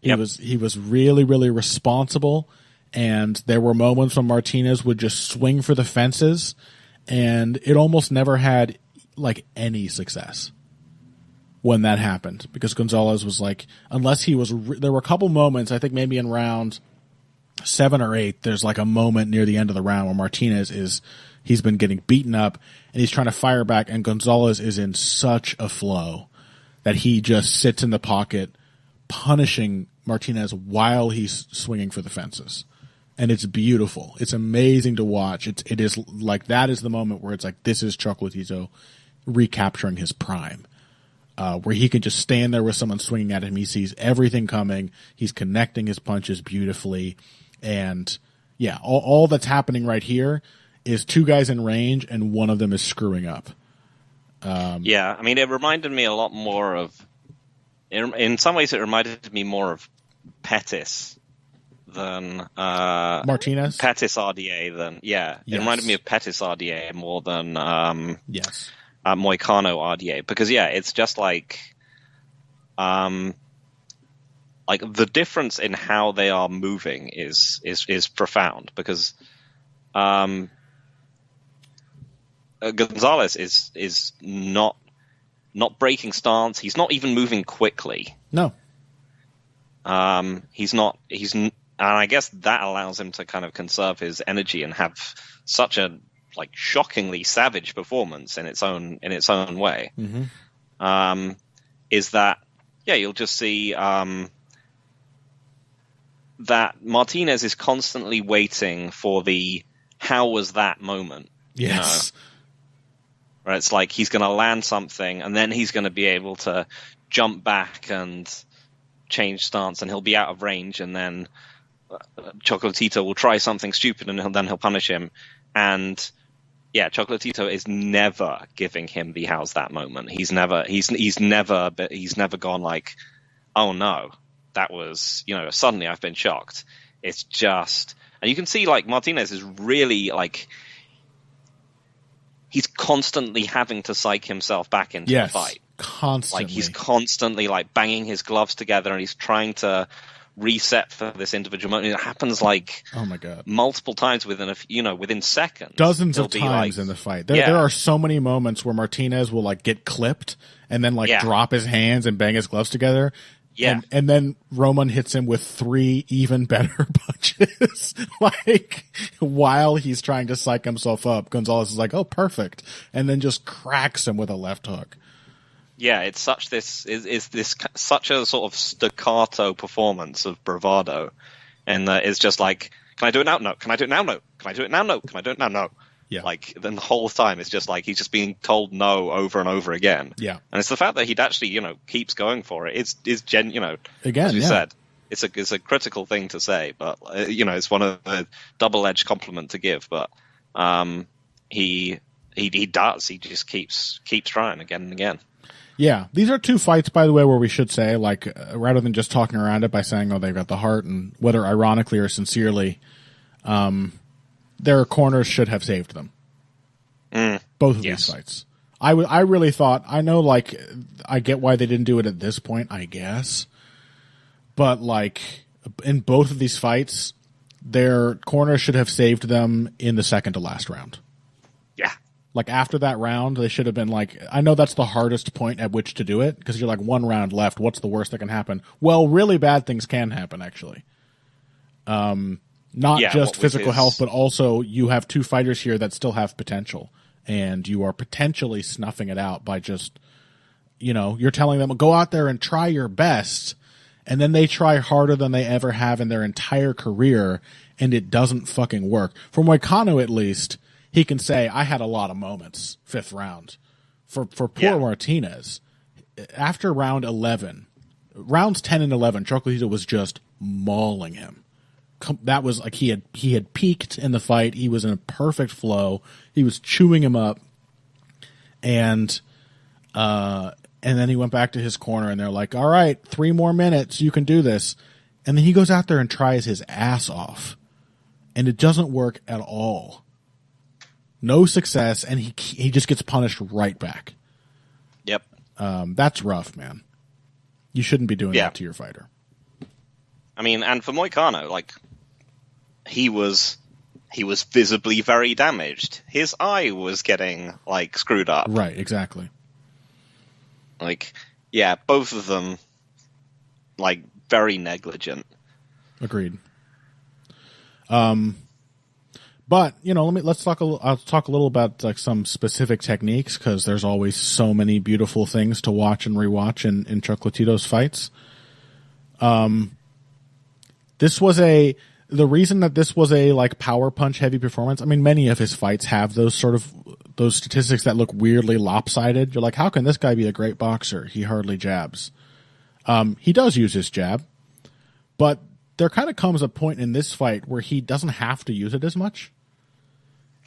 He was really, really responsible, and there were moments when Martinez would just swing for the fences, and it almost never had like any success when that happened, because Gonzalez was like, unless he was, there were a couple moments, I think maybe in round 7 or 8, there's like a moment near the end of the round where Martinez he's been getting beaten up, and he's trying to fire back, and Gonzalez is in such a flow that he just sits in the pocket, punishing Martinez while he's swinging for the fences. And it's beautiful. It's amazing to watch. It is like, that is the moment where it's like, this is Chocolatito recapturing his prime. Where he can just stand there with someone swinging at him. He sees everything coming. He's connecting his punches beautifully. And yeah, all that's happening right here is 2 guys in range and one of them is screwing up. I mean, it reminded me a lot more of, in some ways it reminded me more of Pettis than Martinez? Pettis RDA than, It reminded me of Pettis RDA more than Moicano RDA, because it's just like the difference in how they are moving is profound, because Gonzalez is not breaking stance. He's not even moving quickly. No. And I guess that allows him to kind of conserve his energy and have such a like shockingly savage performance in its own way. Mm-hmm. Is that you'll just see that Martinez is constantly waiting for the how was that moment. Yes. Right, it's like he's going to land something and then he's going to be able to jump back and change stance, and he'll be out of range, and then Chocolatito will try something stupid and then he'll punish him. And Chocolatito is never giving him the how's that moment. He's never gone like, oh no, that was, suddenly I've been shocked. It's just, and you can see like Martinez is really like, he's constantly having to psych himself back into the fight. Constantly. Like he's constantly like banging his gloves together, and he's trying to reset for this individual moment. It happens like, oh my god, multiple times within within seconds, dozens of times in the fight. There are so many moments where Martinez will like get clipped and then like drop his hands and bang his gloves together. Yeah, and then Roman hits him with 3 even better punches. Like, while he's trying to psych himself up, Gonzalez is like, "Oh, perfect," and then just cracks him with a left hook. Yeah, it's such such a sort of staccato performance of bravado, and it's just like, can I do it now? No. Can I do it now? No. Can I do it now? No. Can I do it now? No. Yeah. Like, then the whole time it's just like he's just being told no over and over again. Yeah. And it's the fact that he'd actually, keeps going for it. Is again, as you said, it's a critical thing to say, but it's one of the double-edged compliment to give. But he does. He just keeps trying again and again. Yeah, these are 2 fights, by the way, where we should say, like, rather than just talking around it by saying, oh, they've got the heart, and whether ironically or sincerely, their corners should have saved them. Both of these fights. I really thought, I know, like, I get why they didn't do it at this point, I guess. But, like, in both of these fights, their corners should have saved them in the second to last round. Yeah. Like, after that round, they should have been like, I know that's the hardest point at which to do it, because you're like, 1 round left, what's the worst that can happen? Well, really bad things can happen, actually. Not just physical health, but also you have 2 fighters here that still have potential, and you are potentially snuffing it out by just, you're telling them, go out there and try your best, and then they try harder than they ever have in their entire career, and it doesn't fucking work. For Moicano, at least, he can say, I had a lot of moments, 5th round. For poor Martinez, after round 11, rounds 10 and 11, Chocolatito was just mauling him. that was like he had peaked in the fight. He was in a perfect flow. He was chewing him up, and then he went back to his corner, and they're like, "All right, 3 more minutes. You can do this." And then he goes out there and tries his ass off, and it doesn't work at all. No success, and he just gets punished right back. Yep. That's rough, man. You shouldn't be doing that to your fighter. I mean, and for Moicano, like, he was visibly very damaged. His eye was getting, like, screwed up. Right, exactly. Like, yeah, both of them, like, very negligent. Agreed. But, you know, let's talk I'll talk a little about like some specific techniques, because there's always so many beautiful things to watch and rewatch in Chocolatito's fights. The reason that this was a like power punch heavy performance, I mean, many of his fights have those statistics that look weirdly lopsided. You're like, how can this guy be a great boxer? He hardly jabs. He does use his jab, but there kind of comes a point in this fight where he doesn't have to use it as much.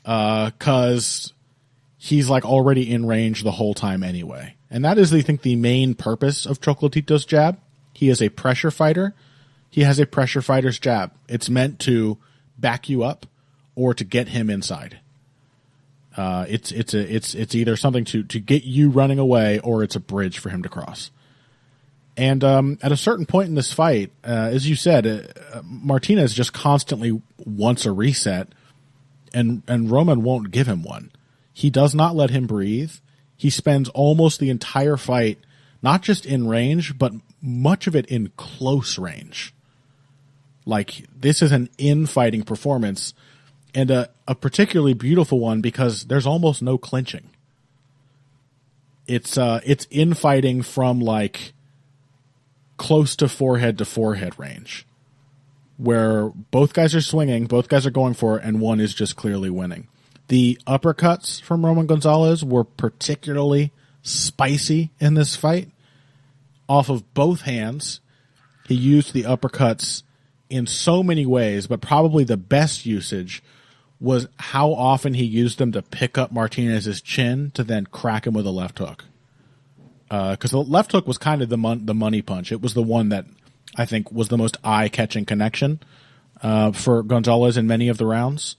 Cause he's like already in range the whole time anyway. And that is, I think, the main purpose of Chocolatito's jab. He is a pressure fighter. He has a pressure fighter's jab. It's meant to back you up or to get him inside. It's either something to get you running away, or it's a bridge for him to cross. And at a certain point in this fight, as you said, Martinez just constantly wants a reset, and Roman won't give him one. He does not let him breathe. He spends almost the entire fight not just in range, but much of it in close range. Like, this is an infighting performance, and a particularly beautiful one because there's almost no clinching. It's infighting from like close to forehead range, where both guys are swinging, both guys are going for it, and one is just clearly winning. The uppercuts from Roman Gonzalez were particularly spicy in this fight. Off of both hands, he used the uppercuts in so many ways, but probably the best usage was how often he used them to pick up Martinez's chin to then crack him with a left hook. Because the left hook was kind of the money punch. It was the one that I think was the most eye-catching connection for Gonzalez in many of the rounds.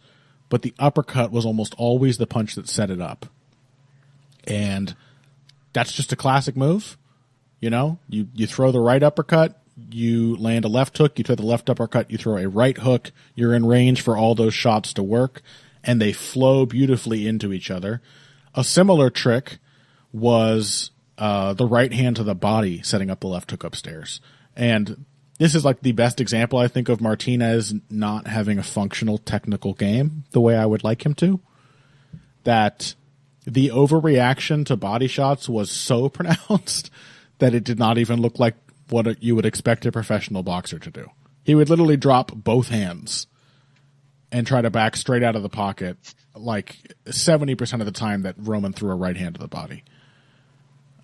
But the uppercut was almost always the punch that set it up. And that's just a classic move. You know, you throw the right uppercut, you land a left hook, you throw the left uppercut, you throw a right hook, you're in range for all those shots to work, and they flow beautifully into each other. A similar trick was the right hand to the body, setting up the left hook upstairs. And this is like the best example, I think, of Martinez not having a functional technical game the way I would like him to. That the overreaction to body shots was so pronounced that it did not even look like what you would expect a professional boxer to do. He would literally drop both hands and try to back straight out of the pocket like 70% of the time that Roman threw a right hand to the body.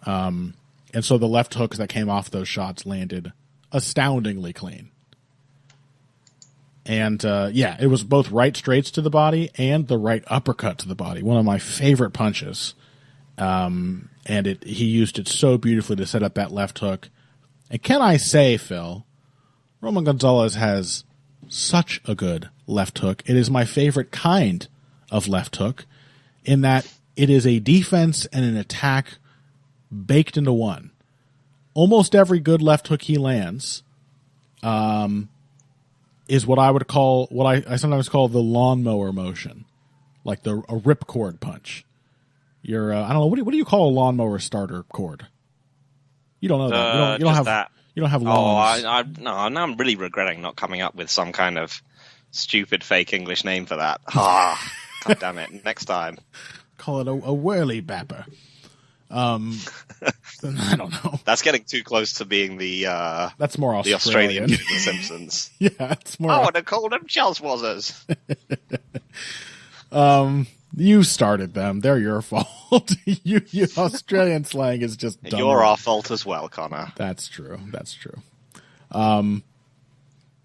And so the left hooks that came off those shots landed astoundingly clean. And it was both right straights to the body and the right uppercut to the body. One of my favorite punches. And he used it so beautifully to set up that left hook. And can I say, Phil, Roman Gonzalez has such a good left hook. It is my favorite kind of left hook, in that it is a defense and an attack baked into one. Almost every good left hook he lands is what I would call, what I sometimes call the lawnmower motion, like a ripcord punch. I don't know, what do you call a lawnmower starter cord? You don't know that. You don't have that. You don't have lawns. Now I'm really regretting not coming up with some kind of stupid fake English name for that. God damn it! Next time, call it a whirly bapper. I don't know. That's getting too close to being the that's more the Australian kid in The Simpsons. Yeah, it's more. I want to call them Chelswazzers. You started them. They're your fault. you Australian slang is just dumb. You're our fault as well, Connor. That's true.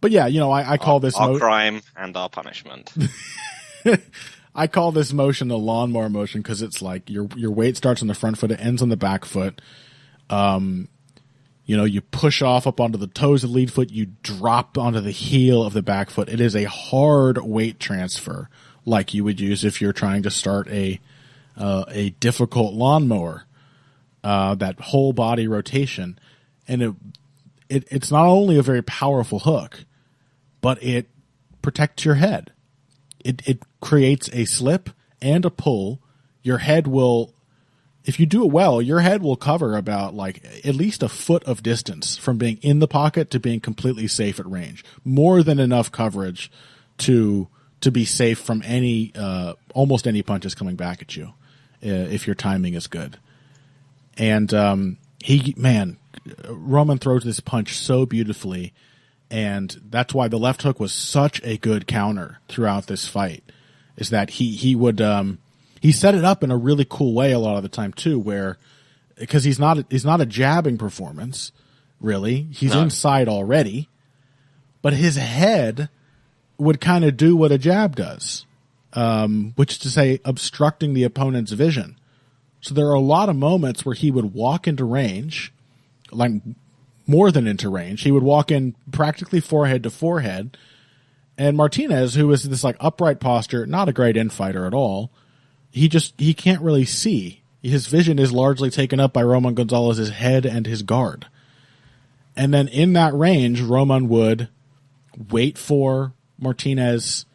But yeah, I call this our crime and our punishment. I call this motion the lawnmower motion because it's like your weight starts on the front foot, it ends on the back foot. You push off up onto the toes of the lead foot, you drop onto the heel of the back foot. It is a hard weight transfer, like you would use if you're trying to start a difficult lawnmower. That whole body rotation, and it's not only a very powerful hook, but it protects your head. It creates a slip and a pull. Your head will, if you do it well, your head will cover about like at least a foot of distance from being in the pocket to being completely safe at range. More than enough coverage to be safe from almost any punches coming back at you, if your timing is good. And Roman throws this punch so beautifully. And that's why the left hook was such a good counter throughout this fight, is that he set it up in a really cool way a lot of the time too, where, because he's not a jabbing performance, really. He's inside already, but his head would kind of do what a jab does, which is to say obstructing the opponent's vision. So there are a lot of moments where he would walk into range, like more than into range. He would walk in practically forehead to forehead. And Martinez, who is this like upright posture, not a great infighter at all, he can't really see. His vision is largely taken up by Roman Gonzalez's head and his guard. And then in that range, Roman would wait for Martinez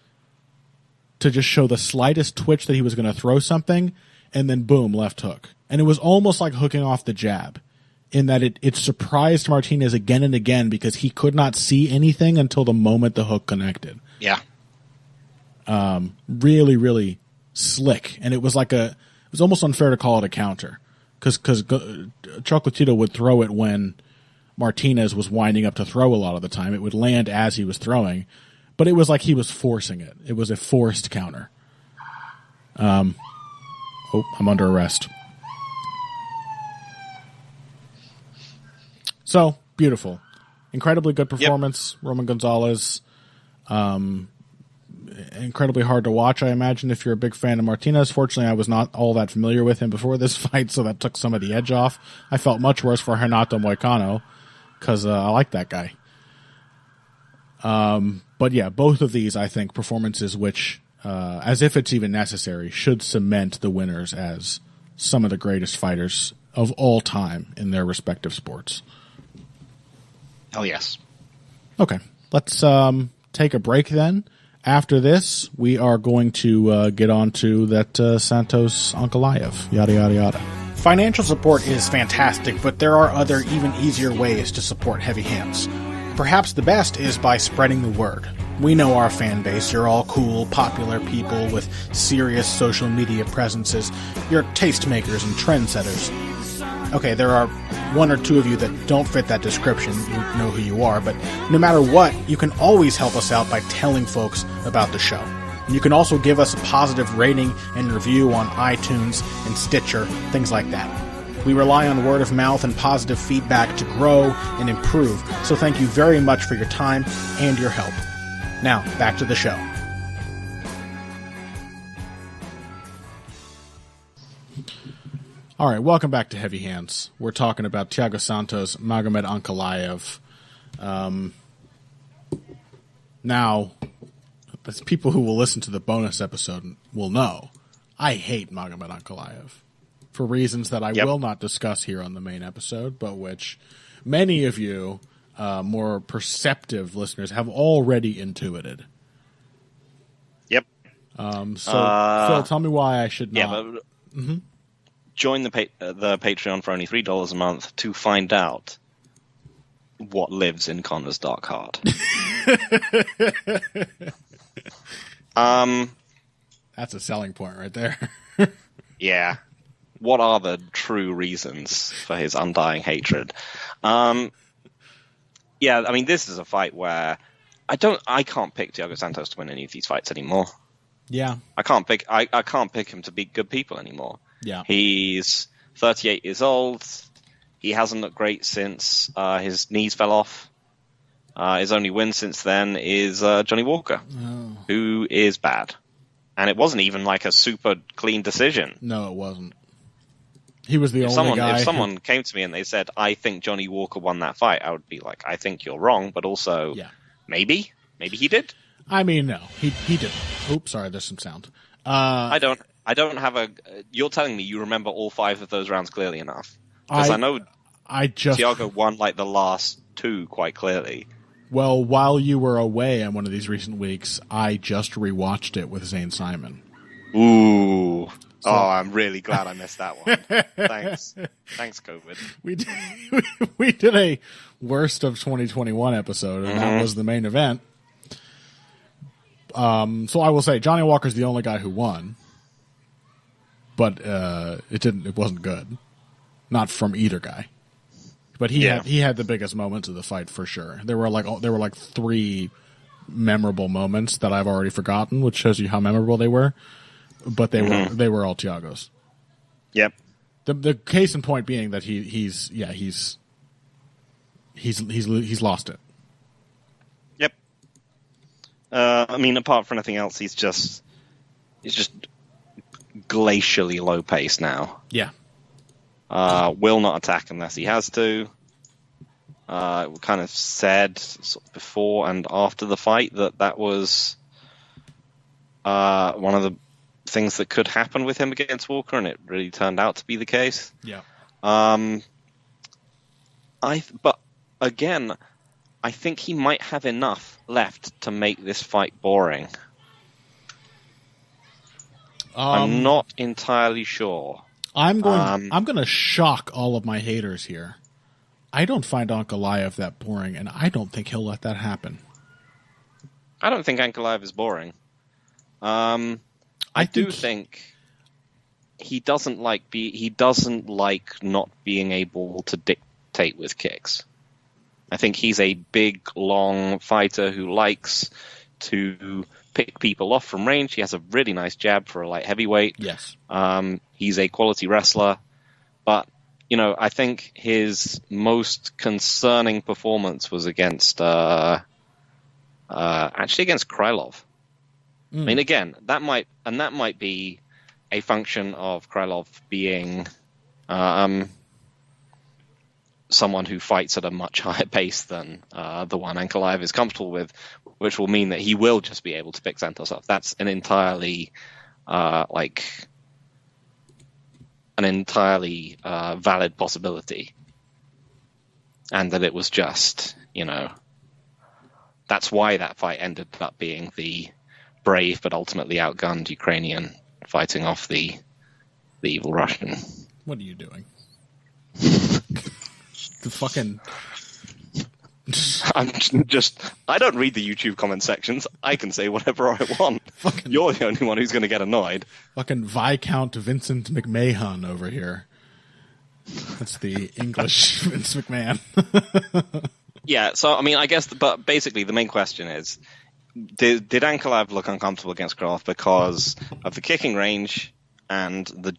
to just show the slightest twitch that he was going to throw something, and then boom, left hook. And it was almost like hooking off the jab, in that it surprised Martinez again and again because he could not see anything until the moment the hook connected. Yeah. Really, really slick. And it was almost unfair to call it a counter, because Chocolatito would throw it when Martinez was winding up to throw a lot of the time. It would land as he was throwing, but it was like he was forcing it. It was a forced counter. I'm under arrest. So, beautiful. Incredibly good performance. Yep. Roman Gonzalez. Incredibly hard to watch, I imagine, if you're a big fan of Martinez. Fortunately, I was not all that familiar with him before this fight, so that took some of the edge off. I felt much worse for Renato Moicano, because I like that guy. But yeah, both of these, I think, performances which, as if it's even necessary, should cement the winners as some of the greatest fighters of all time in their respective sports. Oh, yes. Okay, let's take a break then. After this, we are going to get on to that Santos Ankalaev, yada, yada, yada. Financial support is fantastic, but there are other, even easier ways to support Heavy Hands. Perhaps the best is by spreading the word. We know our fan base. You're all cool, popular people with serious social media presences. You're tastemakers and trendsetters. Okay, there are one or two of you that don't fit that description. You know who you are, but no matter what, you can always help us out by telling folks about the show. You can also give us a positive rating and review on iTunes and Stitcher, things like that. We rely on word of mouth and positive feedback to grow and improve, so thank you very much for your time and your help. Now, back to the show. All right, welcome back to Heavy Hands. We're talking about Thiago Santos, Magomed Ankalaev. Now, as people who will listen to the bonus episode will know, I hate Magomed Ankalaev for reasons that I will not discuss here on the main episode, but which many of you, more perceptive listeners, have already intuited. Yep. Phil, tell me why I should not. Yeah, but join the Patreon for only $3 a month to find out what lives in Connor's dark heart. That's a selling point right there. Yeah. What are the true reasons for his undying hatred? Yeah, I mean, this is a fight where I can't pick Thiago Santos to win any of these fights anymore. Yeah. I can't pick him to beat good people anymore. Yeah. He's 38 years old. He hasn't looked great since his knees fell off. His only win since then is Johnny Walker, who is bad. And it wasn't even like a super clean decision. No, it wasn't. He was the only guy. If someone came to me and they said, I think Johnny Walker won that fight, I would be like, I think you're wrong, but also, maybe he did. I mean, no, he didn't. Oops, sorry, there's some sound. I don't have a. You're telling me you remember all 5 of those rounds clearly enough, because I know Thiago won like the last 2 quite clearly. Well, while you were away on one of these recent weeks, I just rewatched it with Zane Simon. Ooh. So, I'm really glad I missed that one. Thanks, COVID. We did a worst of 2021 episode, and that was the main event. So I will say Johnny Walker's the only guy who won, but it wasn't good, not from either guy. But he had the biggest moments of the fight for sure. There were like 3 memorable moments that I've already forgotten, which shows you how memorable they were. But they were all Thiago's. Yep. The case in point being that he's lost it. Yep. I mean, apart from anything else, he's just glacially low pace now. Yeah. Will not attack unless he has to. We kind of said sort of before and after the fight that was one of the things that could happen with him against Walker, and it really turned out to be the case. Yeah. But again, I think he might have enough left to make this fight boring. I'm not entirely sure. I'm going to shock all of my haters here. I don't find Ankalaev that boring, and I don't think he'll let that happen. I don't think Ankalaev is boring. I do think he doesn't like not being able to dictate with kicks. I think he's a big, long fighter who likes to pick people off from range. He has a really nice jab for a light heavyweight. Yes. He's a quality wrestler, but I think his most concerning performance was against Krylov. I mean, again, that might be a function of Krylov being someone who fights at a much higher pace than the one Ankalaev is comfortable with, which will mean that he will just be able to pick Santos up. That's an entirely valid possibility, and that it was just that's why that fight ended up being the brave but ultimately outgunned Ukrainian fighting off the evil Russian. What are you doing? The fucking... I don't read the YouTube comment sections. I can say whatever I want. You're the only one who's going to get annoyed. Fucking Viscount Vincent McMahon over here. That's the English Vince McMahon. Yeah, so I mean, I guess, but basically the main question is, did Ankalaev look uncomfortable against Krylov because of the kicking range and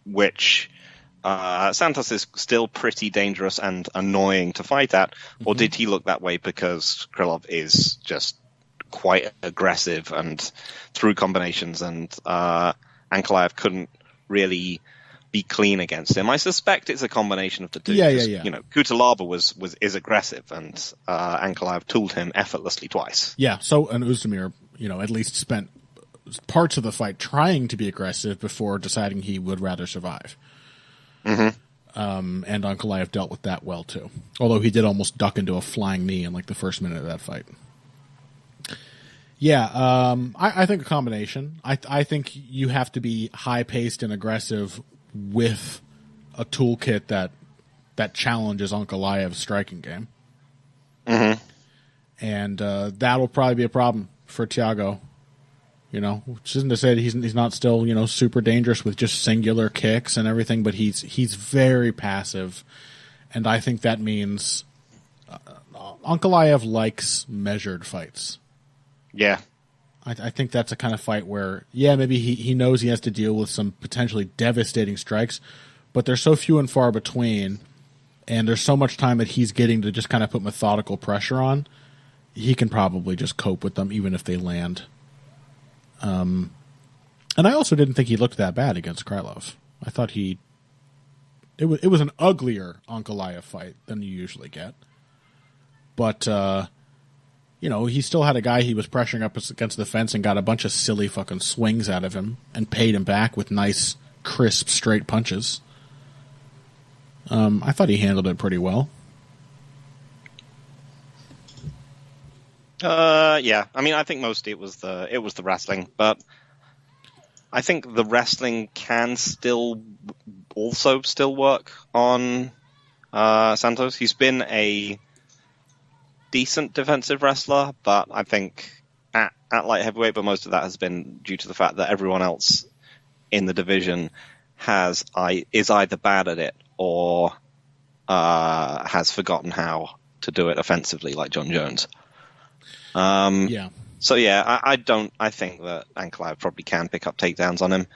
which Santos is still pretty dangerous and annoying to fight at, or did he look that way because Krylov is just quite aggressive and through combinations, and Ankalaev couldn't really be clean against him? I suspect it's a combination of the two. Yeah. Kutalaba is aggressive, and Ankalaev tooled him effortlessly twice. Yeah, so and Ozdemir, at least spent parts of the fight trying to be aggressive before deciding he would rather survive. And Ankalaev dealt with that well too. Although he did almost duck into a flying knee in like the first minute of that fight. Yeah, I think a combination. I think you have to be high-paced and aggressive with a toolkit that challenges Ankalaev's striking game. And that'll probably be a problem for Thiago. Which isn't to say that he's not still, super dangerous with just singular kicks and everything, but he's very passive. And I think that means Ankalaev likes measured fights. Yeah. I think that's a kind of fight where, maybe he knows he has to deal with some potentially devastating strikes, but they're so few and far between, and there's so much time that he's getting to just kind of put methodical pressure on, he can probably just cope with them even if they land. And I also didn't think he looked that bad against Krylov. I thought it was an uglier Ankalaev fight than you usually get. But, he still had a guy he was pressuring up against the fence and got a bunch of silly fucking swings out of him and paid him back with nice, crisp, straight punches. I thought he handled it pretty well. Yeah. I mean, I think mostly it was the wrestling, but I think the wrestling can still work on Santos. He's been a decent defensive wrestler, but I think at light heavyweight, but most of that has been due to the fact that everyone else in the division is either bad at it or has forgotten how to do it offensively, like John Jones. Yeah. So yeah, I think that Ankalaev probably can pick up takedowns on him.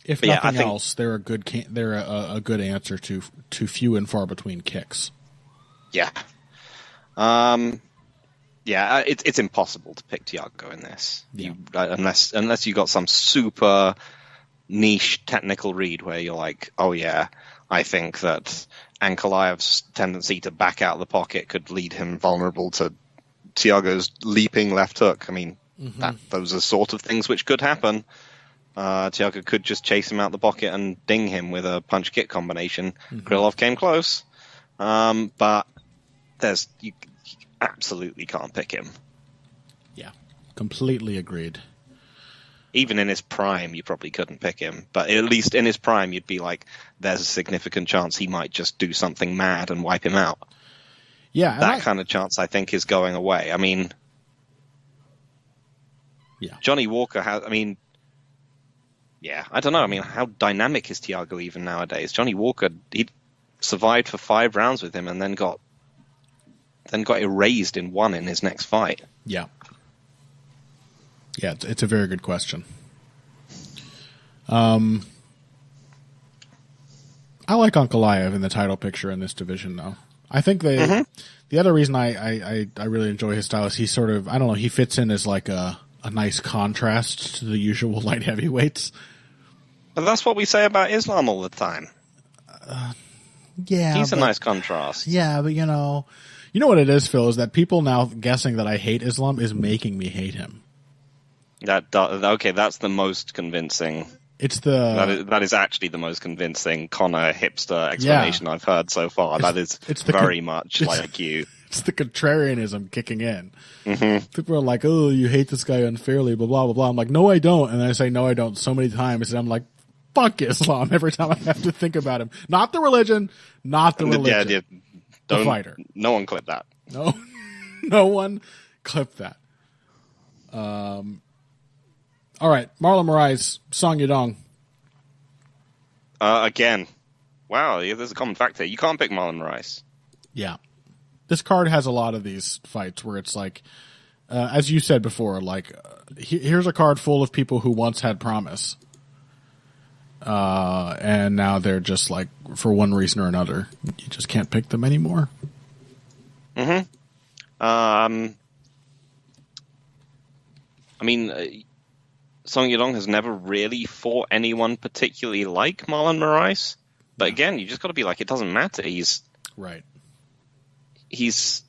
If nothing else, they're a good answer to few and far between kicks. Yeah. It's impossible to pick Thiago in this. Yeah. Unless you got some super niche technical read where you're like, oh yeah, I think that Ankalaev's tendency to back out of the pocket could lead him vulnerable to Thiago's leaping left hook. I mean, those are sort of things which could happen. Thiago could just chase him out the pocket and ding him with a punch-kick combination. Krylov came close, but you absolutely can't pick him. Yeah, completely agreed. Even in his prime, you probably couldn't pick him. But at least in his prime, you'd be like, there's a significant chance he might just do something mad and wipe him out. Yeah, that kind of chance, I think, is going away. I mean, yeah, Johnny Walker has. I mean, yeah, I don't know. I mean, how dynamic is Thiago even nowadays? Johnny Walker, he survived for 5 rounds with him, and then got erased in 1 in his next fight. Yeah, it's a very good question. I like Ankalaev in the title picture in this division, though. I think the other reason I really enjoy his style is he sort of, I don't know, he fits in as like a nice contrast to the usual light heavyweights. But that's what we say about Islam all the time. Yeah, he's a nice contrast. Yeah, but you know what it is, Phil, is that people now guessing that I hate Islam is making me hate him. That's the most convincing. That is actually the most convincing Connor hipster explanation I've heard so far. It's very much like you. It's the contrarianism kicking in. People are like, "Oh, you hate this guy unfairly," blah blah blah blah. I'm like, "No, I don't," and I say, "No, I don't," so many times, and I'm like, "Fuck Islam!" Every time I have to think about him, not the religion, the fighter. No one clip that. No one clip that. All right, Marlon Moraes, Song Yadong. Again, wow, there's a common factor. You can't pick Marlon Moraes. Yeah. This card has a lot of these fights where it's like, as you said before, like, here's a card full of people who once had promise. And now they're just like, for one reason or another, you just can't pick them anymore. I mean, Song Yadong has never really fought anyone particularly like Marlon Moraes. But again, you just got to be like, it doesn't matter. He's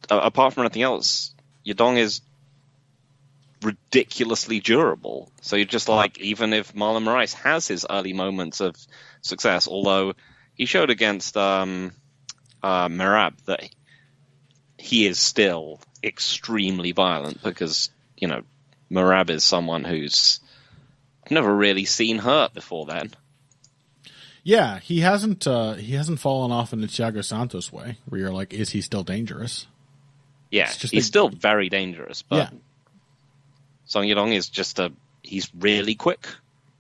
apart from anything else, Yadong is ridiculously durable. So you're just like, even if Marlon Moraes has his early moments of success, although he showed against Merab that he is still extremely violent because, Merab is someone who's never really seen hurt before then. Yeah, he hasn't fallen off in the Thiago Santos way, where you're like, is he still dangerous? Yeah, he's still very dangerous, but Song Yadong is just he's really quick.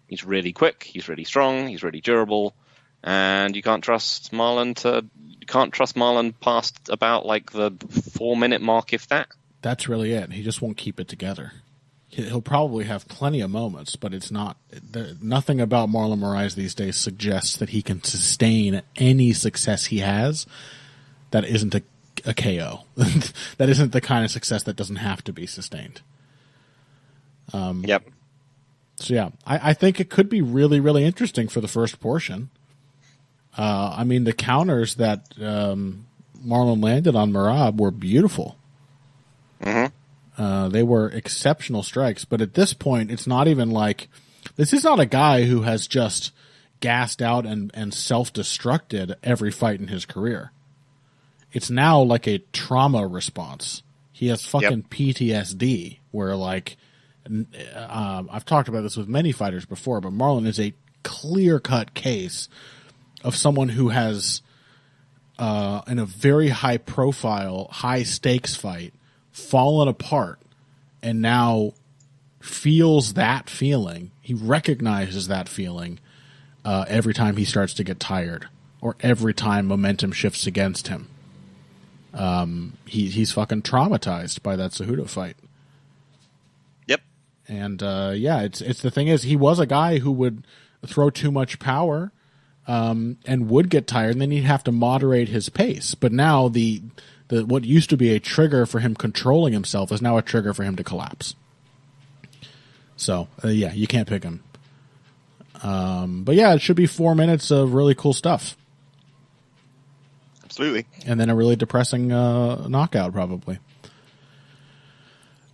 He's really quick, he's really strong, he's really durable, and you can't trust Marlon past about like the 4-minute mark, if that. That's really it. He just won't keep it together. He'll probably have plenty of moments, but it's not. Nothing about Marlon Moraes these days suggests that he can sustain any success he has that isn't a a KO. That isn't the kind of success that doesn't have to be sustained. Yep. So yeah, I think it could be really, really interesting for the first portion. I mean, the counters that Marlon landed on Merab were beautiful. They were exceptional strikes, but at this point, it's not even like this is not a guy who has just gassed out and self-destructed every fight in his career. It's now like a trauma response. He has fucking PTSD where like, I've talked about this with many fighters before, but Marlon is a clear-cut case of someone who has, in a very high-profile, high-stakes fight, fallen apart and now feels that feeling. He recognizes that feeling every time he starts to get tired or every time momentum shifts against him. He's fucking traumatized by that Cejudo fight. Yep. And it's the thing is he was a guy who would throw too much power and would get tired, and then he'd have to moderate his pace. But now the what used to be a trigger for him controlling himself is now a trigger for him to collapse. So you can't pick him. But yeah, it should be 4 minutes of really cool stuff. Absolutely. And then a really depressing knockout, probably.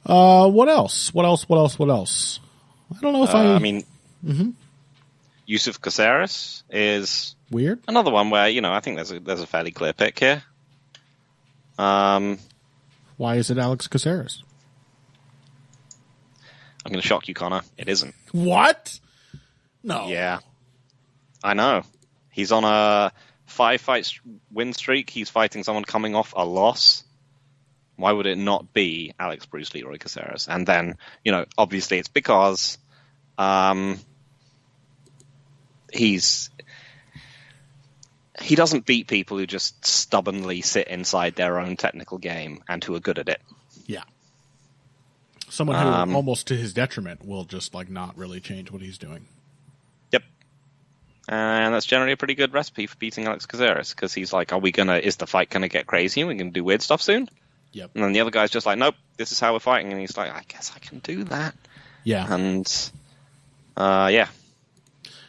What else? I don't know if I mean, Yusuf Caceres is weird. Another one where I think there's a fairly clear pick here. Why is it Alex Caceres? I'm going to shock you, Connor. It isn't. What? No. Yeah, I know. He's on a 5-fight win streak. He's fighting someone coming off a loss. Why would it not be Alex Bruce Leroy Caceres? And then, obviously it's because he doesn't beat people who just stubbornly sit inside their own technical game and who are good at it. Yeah. Someone who almost to his detriment will just like not really change what he's doing. Yep. And that's generally a pretty good recipe for beating Alex Caceres because he's like, is the fight going to get crazy and we're going to do weird stuff soon? Yep. And then the other guy's just like, nope, this is how we're fighting. And he's like, I guess I can do that. Yeah. And, yeah.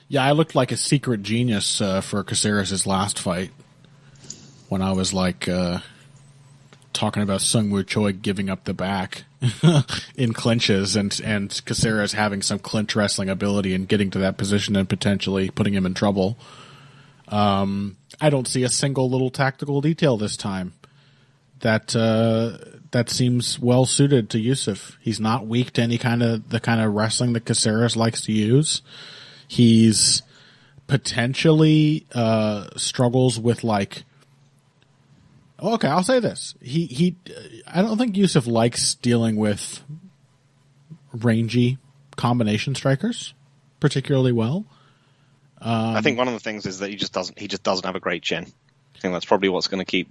Yeah, I looked like a secret genius for Caceres' last fight when I was like talking about Sung Woo Choi giving up the back in clinches and Caceres having some clinch wrestling ability and getting to that position and potentially putting him in trouble. I don't see a single little tactical detail this time that seems well suited to Yusuf. He's not weak to the kind of wrestling that Caceres likes to use. He's potentially struggles with like. Okay, I'll say this. I don't think Yusuf likes dealing with rangy combination strikers particularly well. I think one of the things is that he just doesn't have a great chin. I think that's probably what's going to keep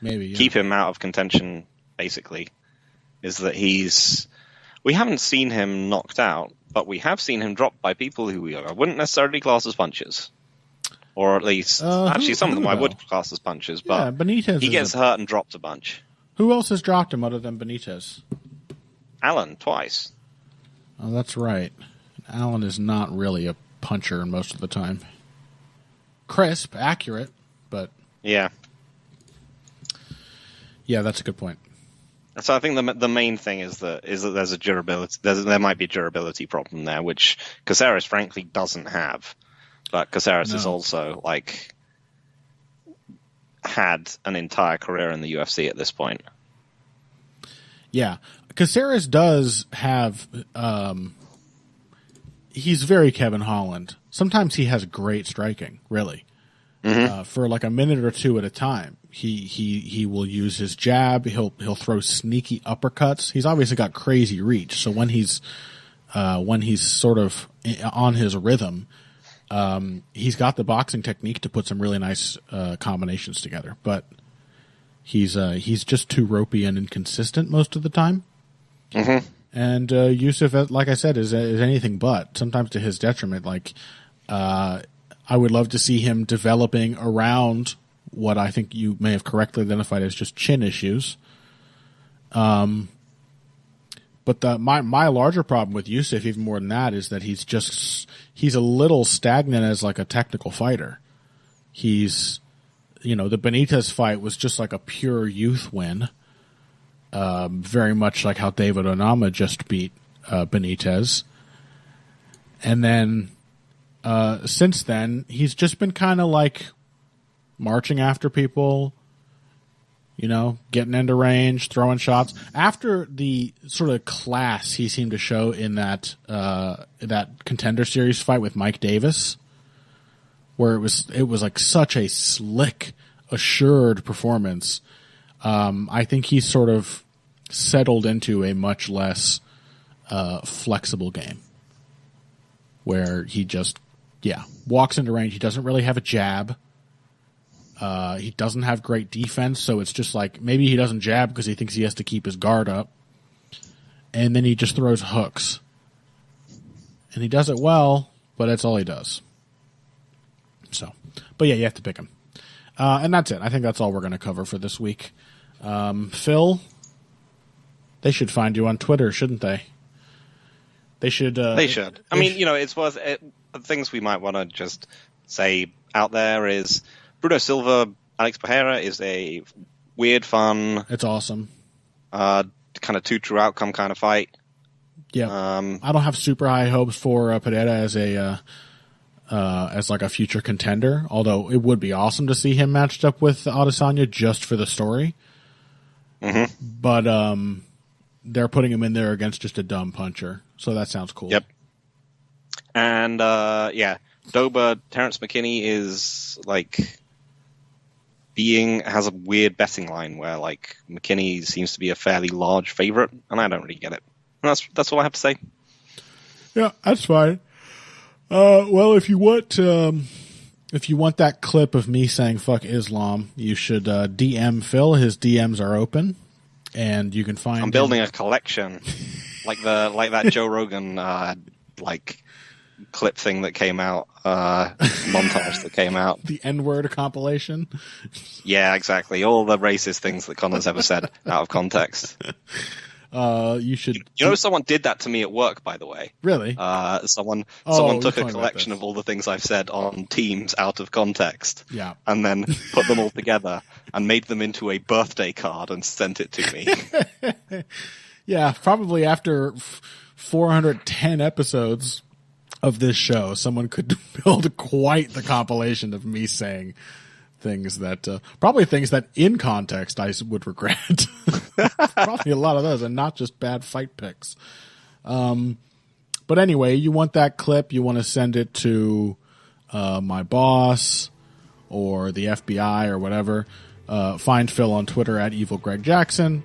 him out of contention. Basically, is that we haven't seen him knocked out, but we have seen him dropped by people who I wouldn't necessarily class as punchers. Or at least, actually, some of them I would class as punches, but Benitez he gets hurt and dropped a bunch. Who else has dropped him other than Benitez? Allen, twice. Oh, that's right. Allen is not really a puncher most of the time. Crisp, accurate, but... Yeah. Yeah, that's a good point. So I think the main thing is that there's a durability. There might be a durability problem there, which Caceres frankly doesn't have. But Caceres is also had an entire career in the UFC at this point. Yeah, Caceres does have. He's very Kevin Holland. Sometimes he has great striking, really, for like a minute or two at a time. He will use his jab. He'll throw sneaky uppercuts. He's obviously got crazy reach. So when he's sort of on his rhythm, he's got the boxing technique to put some really nice combinations together. But he's just too ropey and inconsistent most of the time. Mm-hmm. And Yusuf, like I said, is anything but. Sometimes to his detriment. Like I would love to see him developing around what I think you may have correctly identified as just chin issues. But my larger problem with Yusuf, even more than that, is that he's a little stagnant as like a technical fighter. He's, the Benitez fight was just like a pure youth win. Very much like how David Onama just beat Benitez. And then since then, he's just been kind of like marching after people, getting into range, throwing shots. After the sort of class he seemed to show in that Contender Series fight with Mike Davis, where it was like such a slick, assured performance, I think he's sort of settled into a much less flexible game, where he just walks into range. He doesn't really have a jab. He doesn't have great defense, so it's just like maybe he doesn't jab because he thinks he has to keep his guard up, and then he just throws hooks. And he does it well, but that's all he does. So, but yeah, you have to pick him. And that's it. I think that's all we're going to cover for this week. Phil, they should find you on Twitter, shouldn't they? They should. They should. I mean, it's worth it. Things we might want to just say out there is Bruno Silva, Alex Pereira is a weird, fun. It's awesome. Kind of two true outcome kind of fight. Yeah. I don't have super high hopes for Pereira as like a future contender, although it would be awesome to see him matched up with Adesanya just for the story. Mm-hmm. But they're putting him in there against just a dumb puncher, so that sounds cool. Yep. And Dober, Terrence McKinney is like has a weird betting line where like McKinney seems to be a fairly large favorite, and I don't really get it. And that's all I have to say. Yeah, that's fine. Well, if you want that clip of me saying "fuck Islam," you should DM Phil. His DMs are open, and you can find. I'm building a collection, like that Joe Rogan clip thing that came out, montage that came out. The N-word compilation. Yeah, exactly. All the racist things that Connor's ever said out of context. You should. Someone did that to me at work, by the way. Really? Someone took a collection of all the things I've said on Teams out of context. Yeah. And then put them all together and made them into a birthday card and sent it to me. Yeah, probably after 410 episodes of this show, someone could build quite the compilation of me saying things that probably things that in context I would regret. Probably a lot of those, and not just bad fight picks. But anyway, you want that clip, you want to send it to my boss or the FBI or whatever. Find Phil on Twitter at EvilGregJackson.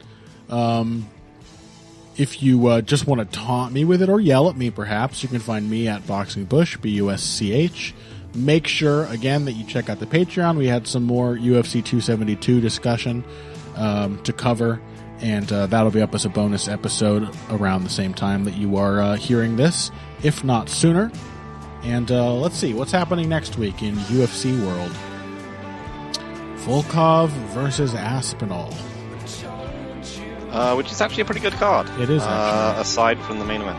If you just want to taunt me with it or yell at me, perhaps, you can find me at BoxingBush, BUSCH. Make sure, again, that you check out the Patreon. We had some more UFC 272 discussion to cover, and that'll be up as a bonus episode around the same time that you are hearing this, if not sooner. And let's see, what's happening next week in UFC world? Volkov versus Aspinall. Which is actually a pretty good card. It is, actually. Aside from the main event.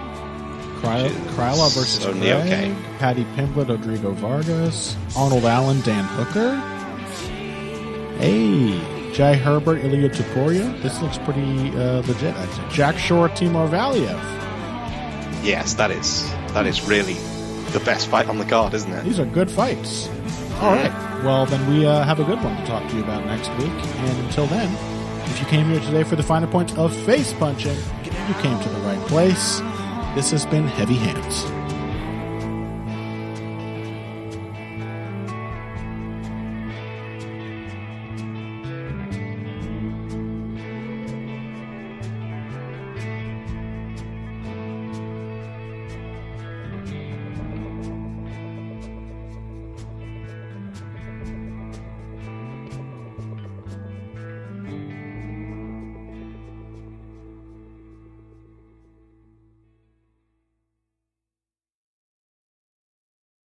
Krylov versus Craig, okay. Paddy Pimblett, Rodrigo Vargas, Arnold Allen, Dan Hooker. Hey, Jai Herbert, Ilya Topuria. This looks pretty legit, actually. Jack Shore, Timur Valiev. Yes, that is really the best fight on the card, isn't it? These are good fights. All right. Well, then we have a good one to talk to you about next week. And until then, if you came here today for the finer points of face punching, you came to the right place. This has been Heavy Hands.